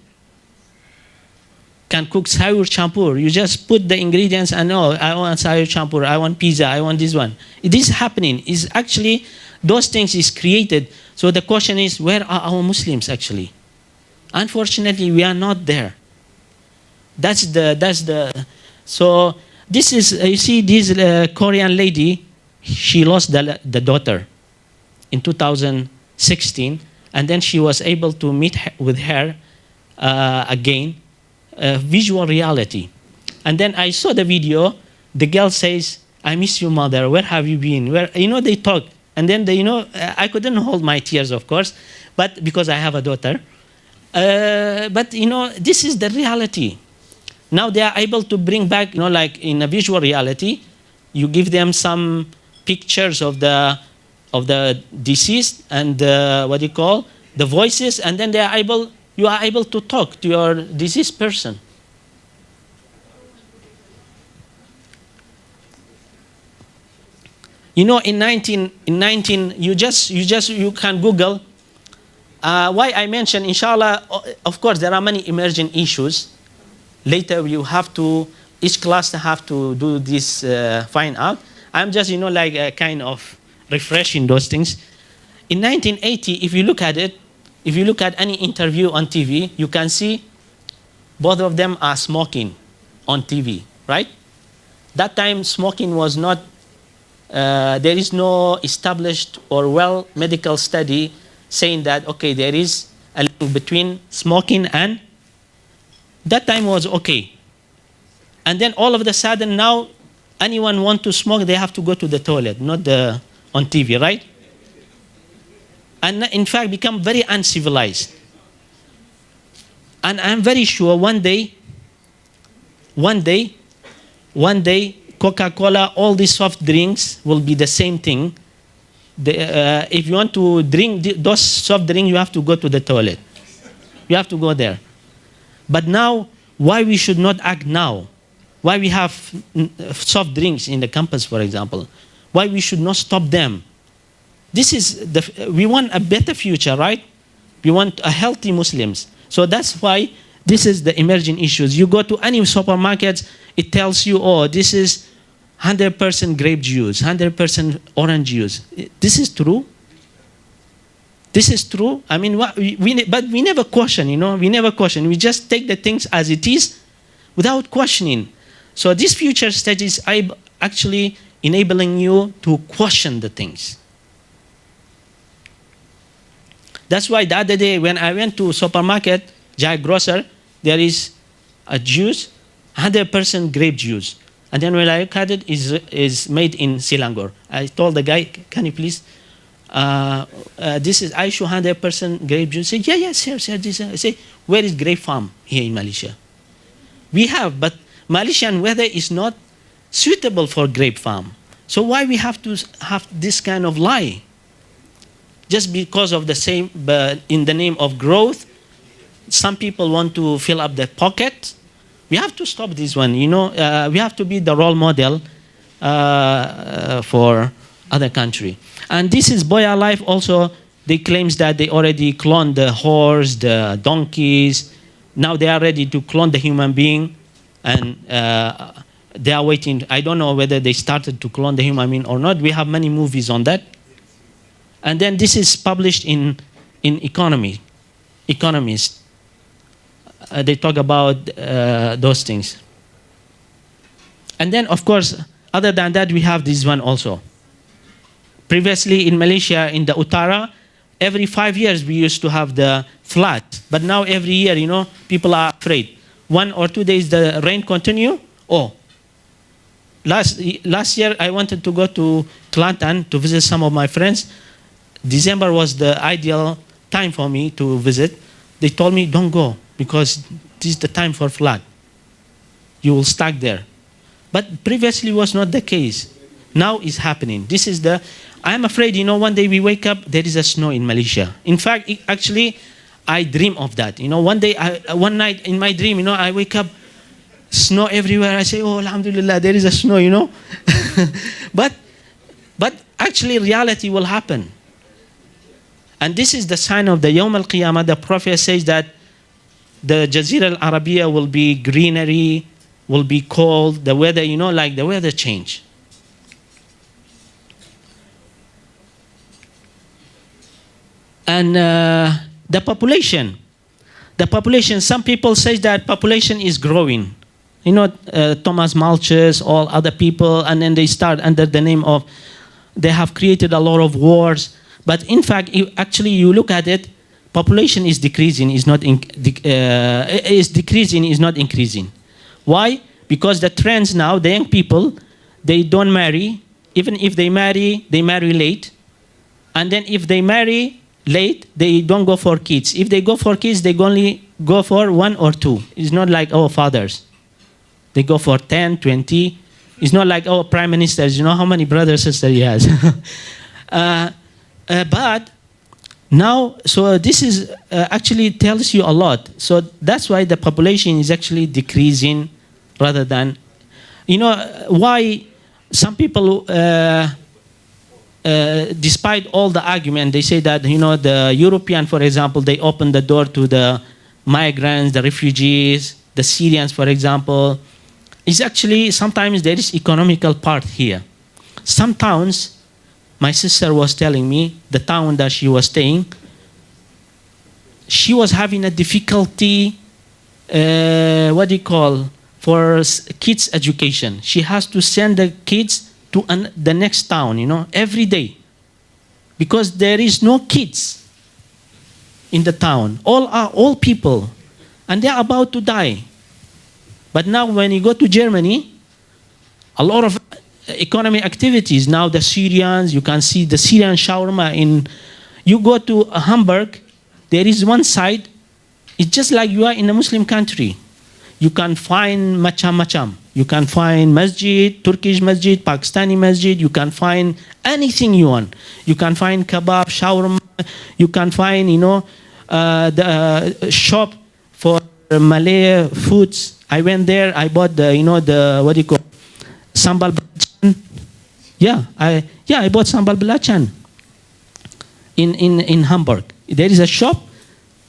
Can cook sayur champur. You just put the ingredients and I want sayur champur, I want pizza, I want this one. It is happening. Is actually, those things is created. So the question is, where are our Muslims actually? Unfortunately, we are not there. So this is, you see this Korean lady, she lost the daughter in 2016, and then she was able to meet with her again, visual reality. And then I saw the video, the girl says, I miss you, mother, where have you been? Where, they talk. And then, I couldn't hold my tears, of course, but because I have a daughter. But, this is the reality. Now they are able to bring back, like in a visual reality, you give them some pictures of the deceased and the voices, and then you are able to talk to your deceased person. In 19, you can Google. Why I mentioned, inshallah, of course, there are many emerging issues. Later, each cluster have to do this, find out. I'm just, like kind of refreshing those things. In 1980, if you look at it, if you look at any interview on TV, you can see both of them are smoking on TV, right? That time, smoking was not, there is no established or well medical study saying that, okay, there is a link between smoking and, that time was okay. And then all of a sudden now, anyone want to smoke, they have to go to the toilet, not on TV, right? And in fact, become very uncivilized. And I'm very sure one day, Coca-Cola, all these soft drinks will be the same thing. If you want to drink those soft drinks, you have to go to the toilet. You have to go there. But now, why we should not act now? Why we have soft drinks in the campus, for example? Why we should not stop them? We want a better future, right? We want a healthy Muslims. So that's why this is the emerging issues. You go to any supermarket, it tells you, oh, this is 100% grape juice, 100% orange juice. This is true. This is true. I mean, but we never question, we never question. We just take the things as it is without questioning. So this future stage is actually enabling you to question the things. That's why the other day when I went to supermarket, Jack Grocer, there is a juice, 100% grape juice. And then when I look at it, is made in Selangor. I told the guy, can you please, this is Aishu 100% grape juice. He said, yeah, sir. I say, where is grape farm here in Malaysia? We have, but Malaysian weather is not suitable for grape farm. So why we have to have this kind of lie? Just because of the same, but in the name of growth, some people want to fill up their pocket. We have to stop this one, we have to be the role model for other country. And this is Boya Life also. They claims that they already cloned the horse, the donkeys. Now they are ready to clone the human being, and they are waiting. I don't know whether they started to clone the human being or not. We have many movies on that. And then this is published in Economist. They talk about those things. And then, of course, other than that, we have this one also. Previously in Malaysia, in the Utara, every 5 years we used to have the flood. But now every year, you know, people are afraid. 1 or 2 days the rain continue. Oh, last year I wanted to go to Kelantan to visit some of my friends. December was the ideal time for me to visit. They told me, don't go, because this is the time for flood. You will stuck there. But previously was not the case. Now it's happening. This is the, I'm afraid, you know, one day we wake up, there is a snow in Malaysia. In fact, actually, I dream of that. You know, one night in my dream, you know, I wake up, snow everywhere. I say, oh, alhamdulillah, there is a snow, you know. but actually, reality will happen. And this is the sign of the Yawm al-Qiyamah. The Prophet says that the Jazira al-Arabiya will be greenery, will be cold, the weather, you know, like the weather change. And the population, some people say that population is growing. You know, Thomas Malthus, all other people, and then they start under the name of, they have created a lot of wars. But in fact, you look at it, population is decreasing, is decreasing, is not increasing. Why? Because the trends now, the young people, they don't marry. Even if they marry late. And then if they marry late, they don't go for kids. If they go for kids, they only go for 1 or 2. It's not like our fathers. They go for 10, 20. It's not like our prime ministers. You know how many brothers and sisters he has. But now, so this is actually tells you a lot. So that's why the population is actually decreasing rather than, you know, why some people, despite all the argument, they say that, you know, the European, for example, they open the door to the migrants, the refugees, the Syrians, for example. It's actually, sometimes there is economical part here. Some towns, my sister was telling me, the town that she was staying, she was having a difficulty, for kids' education. She has to send the kids to the next town, you know, every day. Because there is no kids in the town. All are old people. And they are about to die. But now when you go to Germany, a lot of economic activities. Now the Syrians, you can see the Syrian shawarma in, you go to Hamburg, there is one side, it's just like you are in a Muslim country. You can find macham. You can find masjid, Turkish masjid, Pakistani masjid. You can find anything you want. You can find kebab, shawarma. You can find, you know, the shop for Malay foods. I went there. I bought the, you know, the sambal belacan. I bought sambal belacan in Hamburg. There is a shop.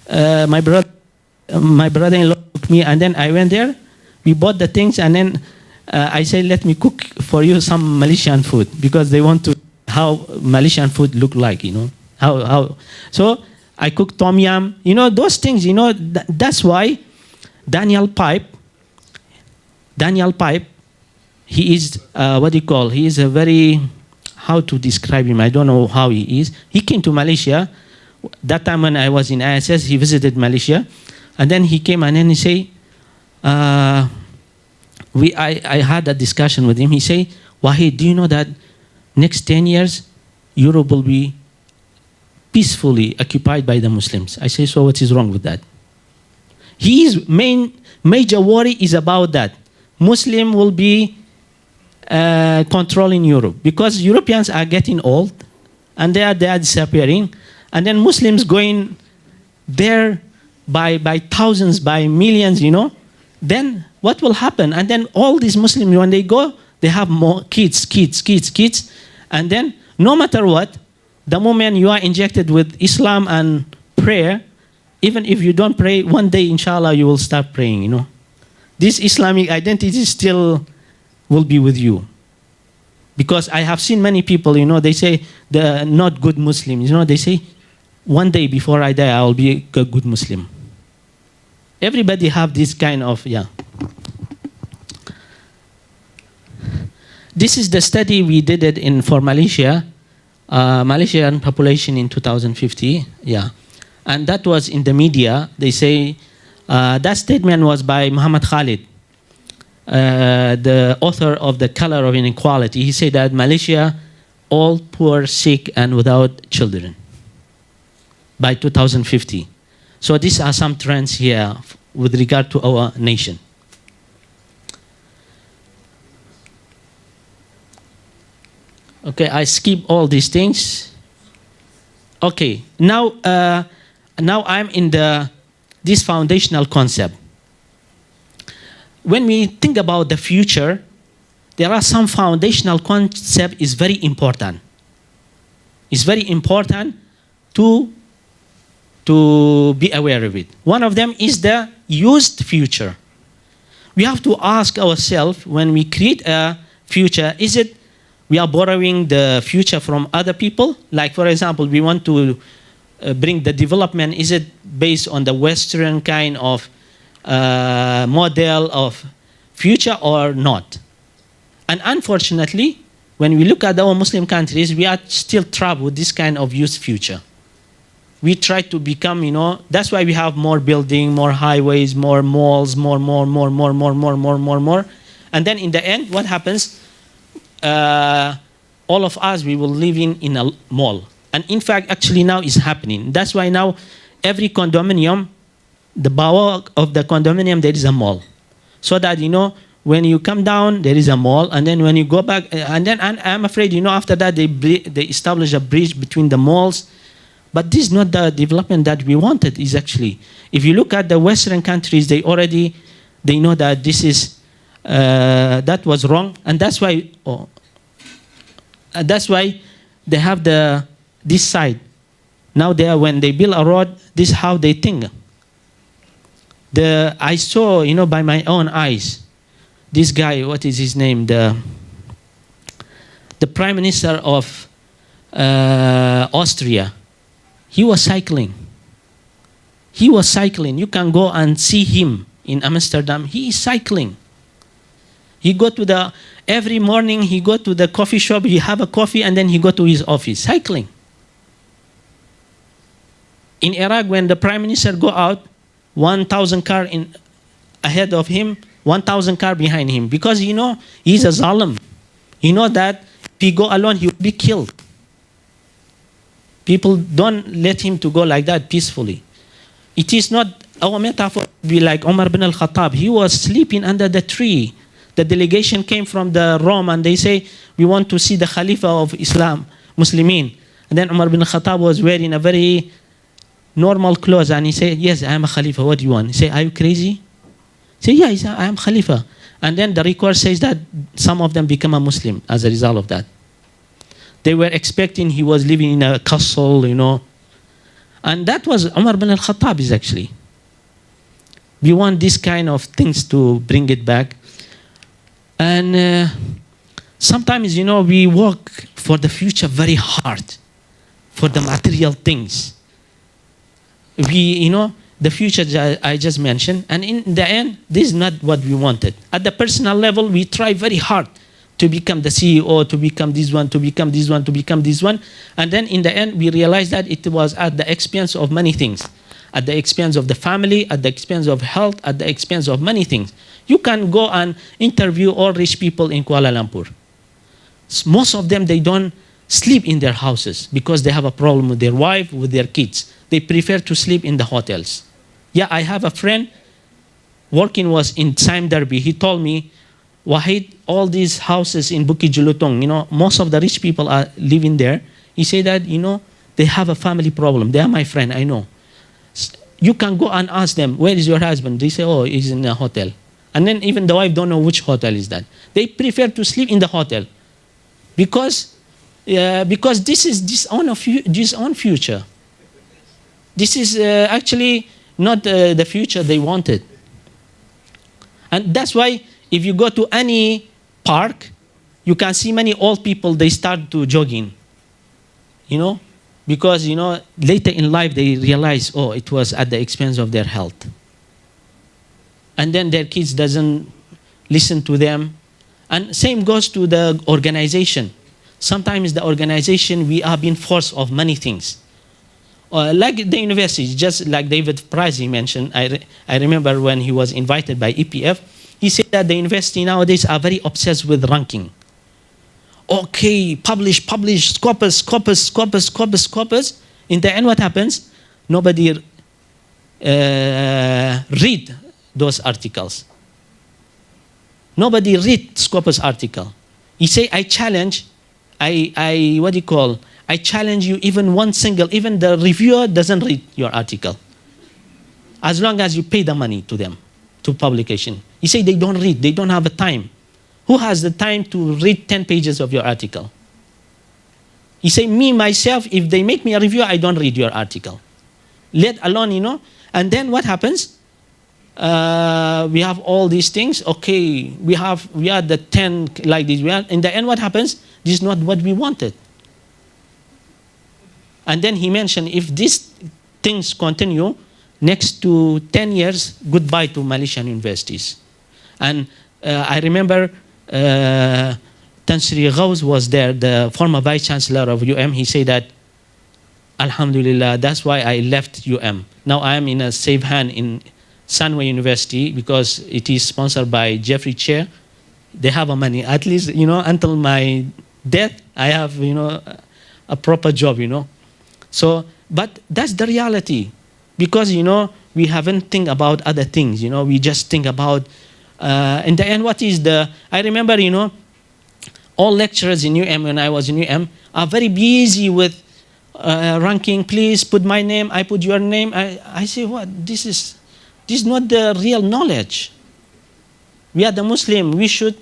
My brother-in-law took me, and then I went there. We bought the things, and then I said, let me cook for you some Malaysian food, because they want to how Malaysian food look like, you know. How. So I cooked tom yum. You know, those things, you know, that's why Daniel Pipe, he is, he is a very, how to describe him, I don't know how he is. He came to Malaysia. That time when I was in ISS, he visited Malaysia. And then he came and then he say, I had a discussion with him. He say, Wahid, do you know that next 10 years, Europe will be peacefully occupied by the Muslims? I say, so what is wrong with that? His major worry is about that. Muslim will be controlling Europe, because Europeans are getting old and they are disappearing, and then Muslims going there by thousands, by millions, you know. Then what will happen? And then all these Muslims, when they go, They have more kids, and then no matter what, the moment you are injected with Islam and prayer, even if you don't pray, one day, inshallah, you will start praying, you know. This Islamic identity still will be with you. Because I have seen many people, you know, they say they're not good Muslims. You know, they say, one day before I die, I will be a good Muslim. Everybody have this kind of, yeah. This is the study we did it for Malaysia, Malaysian population in 2050, yeah. And that was in the media. They say, that statement was by Muhammad Khalid, the author of The Color of Inequality. He said that Malaysia, all poor, sick, and without children by 2050. So these are some trends here with regard to our nation. Okay, I skip all these things. Okay, now I'm in this foundational concept. When we think about the future, there are some foundational concept is very important. It's very important to be aware of it. One of them is the used future. We have to ask ourselves, when we create a future, is it we are borrowing the future from other people? Like, for example, we want to bring the development, is it based on the Western kind of model of future or not? And unfortunately, when we look at our Muslim countries, we are still trapped with this kind of used future. We try to become, you know, that's why we have more building, more highways, more malls, more. And then in the end, what happens? All of us, we will live in a mall. And in fact, actually now is happening. That's why now every condominium, the bower of the condominium, there is a mall. So that, you know, when you come down, there is a mall. And then when you go back, and then I'm afraid, you know, after that, they establish a bridge between the malls. But this is not the development that we wanted, is actually. If you look at the Western countries, they know that this is, that was wrong. And that's why, they have this side. Now when they build a road, this is how they think. I saw, you know, by my own eyes, this guy, what is his name? The Prime Minister of Austria. He was cycling. You can go and see him in Amsterdam. He is cycling. He go to every morning he go to the coffee shop, he have a coffee, and then he go to his office, cycling. In Iraq, when the Prime Minister go out, 1,000 car ahead of him, 1,000 car behind him. Because, you know, he's a zalim. You know that if he go alone, he will be killed. People don't let him to go like that peacefully. It is not our metaphor to be like Umar bin al-Khattab. He was sleeping under the tree. The delegation came from the Rome and they say, we want to see the Khalifa of Islam, Muslimin. And then Umar bin al-Khattab was wearing a very normal clothes and he said, yes, I am a Khalifa, what do you want? He said, are you crazy? He said, yeah, I am Khalifa. And then the record says that some of them become a Muslim as a result of that. They were expecting he was living in a castle, you know. And that was Umar bin al-Khattab is actually. We want this kind of things to bring it back. And sometimes, you know, we work for the future very hard, for the material things. You know, the future I just mentioned, and in the end, this is not what we wanted. At the personal level, we try very hard to become the CEO, to become this one, to become this one, to become this one. And then in the end, we realized that it was at the expense of many things. At the expense of the family, at the expense of health, at the expense of many things. You can go and interview all rich people in Kuala Lumpur. Most of them, they don't sleep in their houses because they have a problem with their wife, with their kids. They prefer to sleep in the hotels. Yeah, I have a friend working was in Sime Derby. He told me, Wahid, all these houses in Bukit Jelutong, you know, most of the rich people are living there. He said that, you know, they have a family problem. They are my friend, I know. You can go and ask them, where is your husband? They say, oh, he's in a hotel. And then even the wife don't know which hotel is that. They prefer to sleep in the hotel because this is this own future. This is actually not the future they wanted. And that's why if you go to any park, you can see many old people, they start to jogging. You know? Because, you know, later in life they realize, oh, it was at the expense of their health. And then their kids doesn't listen to them. And same goes to the organization. Sometimes the organization, we are being forced of many things. Like the university, just like David Price he mentioned, I remember when he was invited by EPF, he said that the university nowadays are very obsessed with ranking. Okay, publish, scopus. In the end, what happens? Nobody read those articles. Nobody read Scopus article. He say, I challenge, I challenge you even even the reviewer doesn't read your article. As long as you pay the money to them, to publication. He say they don't read, they don't have the time. Who has the time to read 10 pages of your article? He say, me, myself, if they make me a review, I don't read your article. Let alone, you know. And then what happens? We have all these things. Okay, we are the 10 like this. In the end, what happens? This is not what we wanted. And then he mentioned, if these things continue, next to 10 years, goodbye to Malaysian universities. And I remember Tan Sri Ghaus was there, the former vice chancellor of UM. He said that, Alhamdulillah, that's why I left UM. Now I am in a safe hand in Sunway University because it is sponsored by Jeffrey Chair. They have a money. At least, you know, until my death, I have, you know, a proper job, you know. So, but that's the reality. Because, you know, we haven't think about other things, you know. We just think about, in the end, what is the, I remember, you know, all lecturers in UM, when I was in UM, are very busy with ranking. Please put my name, I put your name. I say, what? This is not the real knowledge. We are the Muslim. We should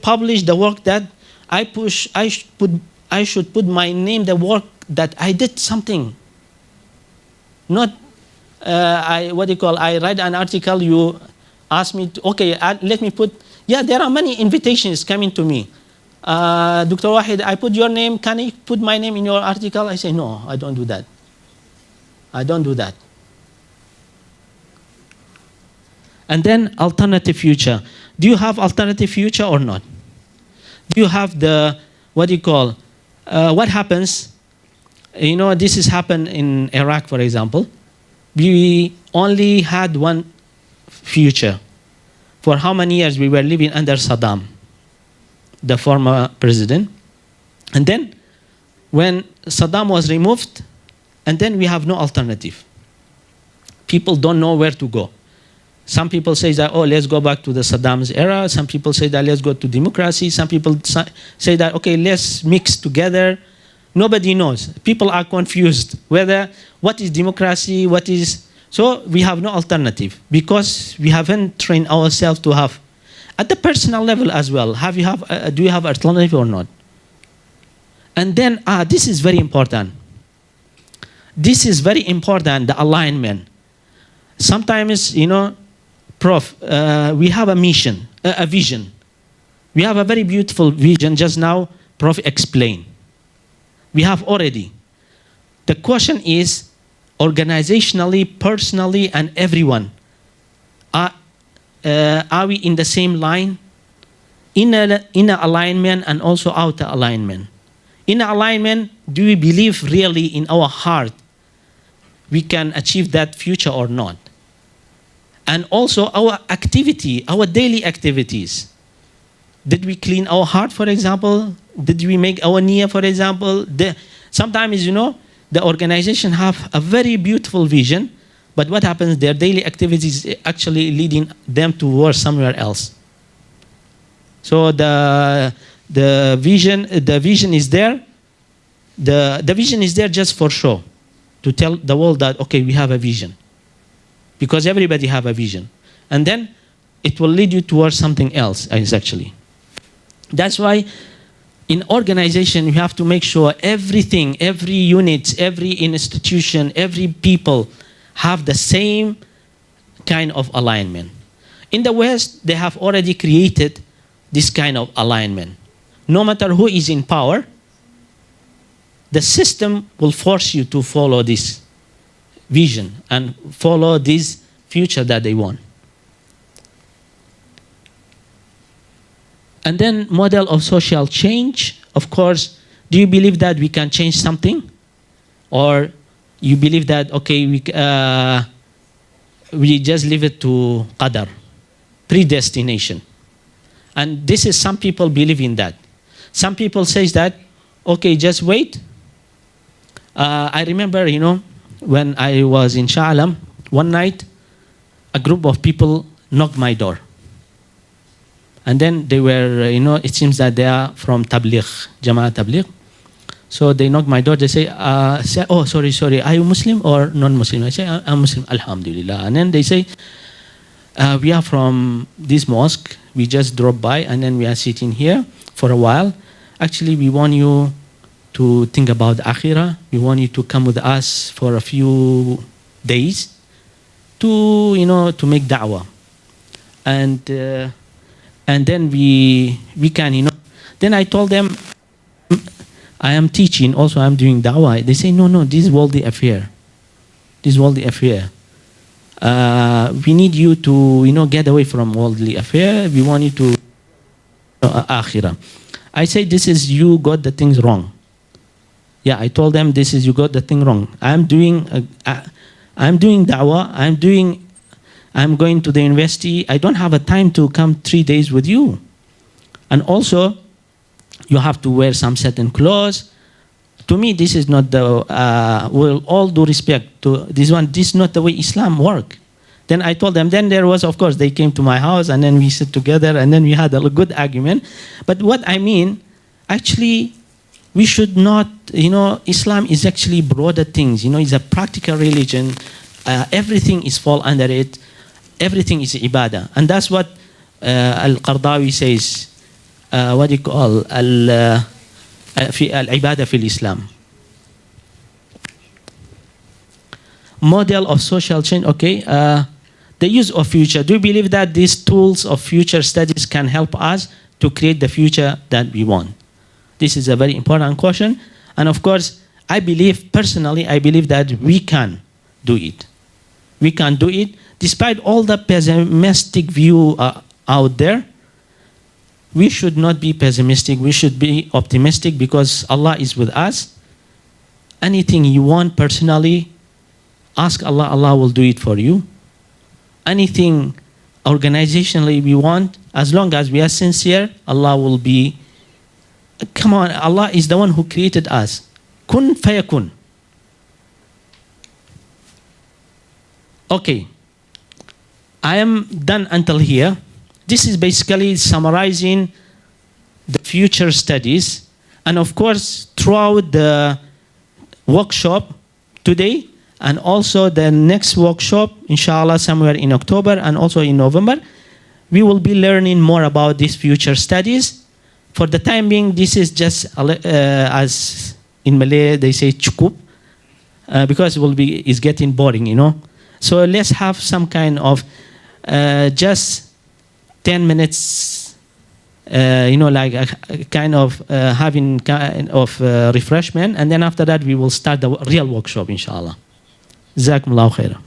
publish the work that I should put my name, the work that I did something. Not, I write an article, you ask me, let me put, yeah, there are many invitations coming to me. Dr. Wahid, I put your name, can you put my name in your article? I say, no, I don't do that. I don't do that. And then alternative future. Do you have alternative future or not? Do you have the, what happens, you know, this has happened in Iraq, for example. We only had one future. For how many years we were living under Saddam, the former president. And then when Saddam was removed, and then we have no alternative. People don't know where to go. Some people say that, oh, let's go back to the Saddam's era. Some people say that, let's go to democracy. Some people say that, okay, let's mix together. Nobody knows. People are confused whether what is democracy, what is... So we have no alternative because we haven't trained ourselves to have, at the personal level as well, do you have alternative or not? And then, this is very important. This is very important, the alignment. Sometimes, you know, Prof, we have a mission, a vision. We have a very beautiful vision. Just now, Prof explained. We have already. The question is, organizationally, personally, and everyone, are we in the same line? Inner alignment and also outer alignment. Inner alignment, do we believe really in our heart we can achieve that future or not? And also our activity, our daily activities. Did we clean our heart, for example? Did we make our niyyah, for example? Sometimes, you know, the organization have a very beautiful vision, but what happens, their daily activities actually leading them towards somewhere else. So the vision is there. The vision is there just for show, to tell the world that, okay, we have a vision. Because everybody have a vision. and then it will lead you towards something else, actually. That's why in organization, you have to make sure everything, every unit, every institution, every people have the same kind of alignment. In the West, they have already created this kind of alignment. No matter who is in power, the system will force you to follow this vision and follow this future that they want. And then model of social change. Of course, do you believe that we can change something? Or you believe that, okay, we just leave it to qadar, predestination. And this is, some people believe in that. Some people say that, okay, just wait. I remember, when I was in Shah Alam, one night, a group of people knocked my door. And then they were, it seems that they are from Tabligh, Jama'at Tabligh. So they knocked my door. They say, oh, sorry, are you Muslim or non-Muslim? I say, I'm Muslim, alhamdulillah. And then they say, we are from this mosque. We just dropped by, and then we are sitting here for a while. Actually, we want you to think about the akhirah. We want you to come with us for a few days to, to make da'wah. And then we can, Then I told them, I am teaching, also I'm doing da'wah. They say, no, this is worldly affair. This is worldly affair. We need you to, get away from worldly affair. We want you to akhirah. I say, this is, you got the things wrong. Yeah, I told them, this is, you got the thing wrong. I'm doing da'wah. I'm going to the university. I don't have a time to come 3 days with you. And also, you have to wear some certain clothes. To me, this is not the, with all due respect to this one, this is not the way Islam works. Then I told them, then there was, of course, they came to my house, and then we sit together, and then we had a good argument. But what I mean, actually, we should not, Islam is actually broader things. It's a practical religion. Everything is fall under it. Everything is ibadah. And that's what Al-Qardawi says, what do you call, al-ibadah fil Islam. Model of social change, okay. The use of future. Do you believe that these tools of future studies can help us to create the future that we want? This is a very important question. And of course, personally, I believe that we can do it. We can do it. Despite all the pessimistic view out there, we should not be pessimistic. We should be optimistic because Allah is with us. Anything you want personally, ask Allah, Allah will do it for you. Anything organizationally we want, as long as we are sincere, Allah will be. Come on, Allah is the one who created us. Kun fayakun. Okay. I am done until here. This is basically summarizing the future studies. And of course, throughout the workshop today, and also the next workshop, inshallah, somewhere in October and also in November, we will be learning more about these future studies. For the time being, this is just, as in Malay, they say cukup, because it's getting boring, So let's have some kind of just 10 minutes, like a kind of having kind of refreshment. And then after that, we will start the real workshop, inshallah. Jazakumullahu khairan.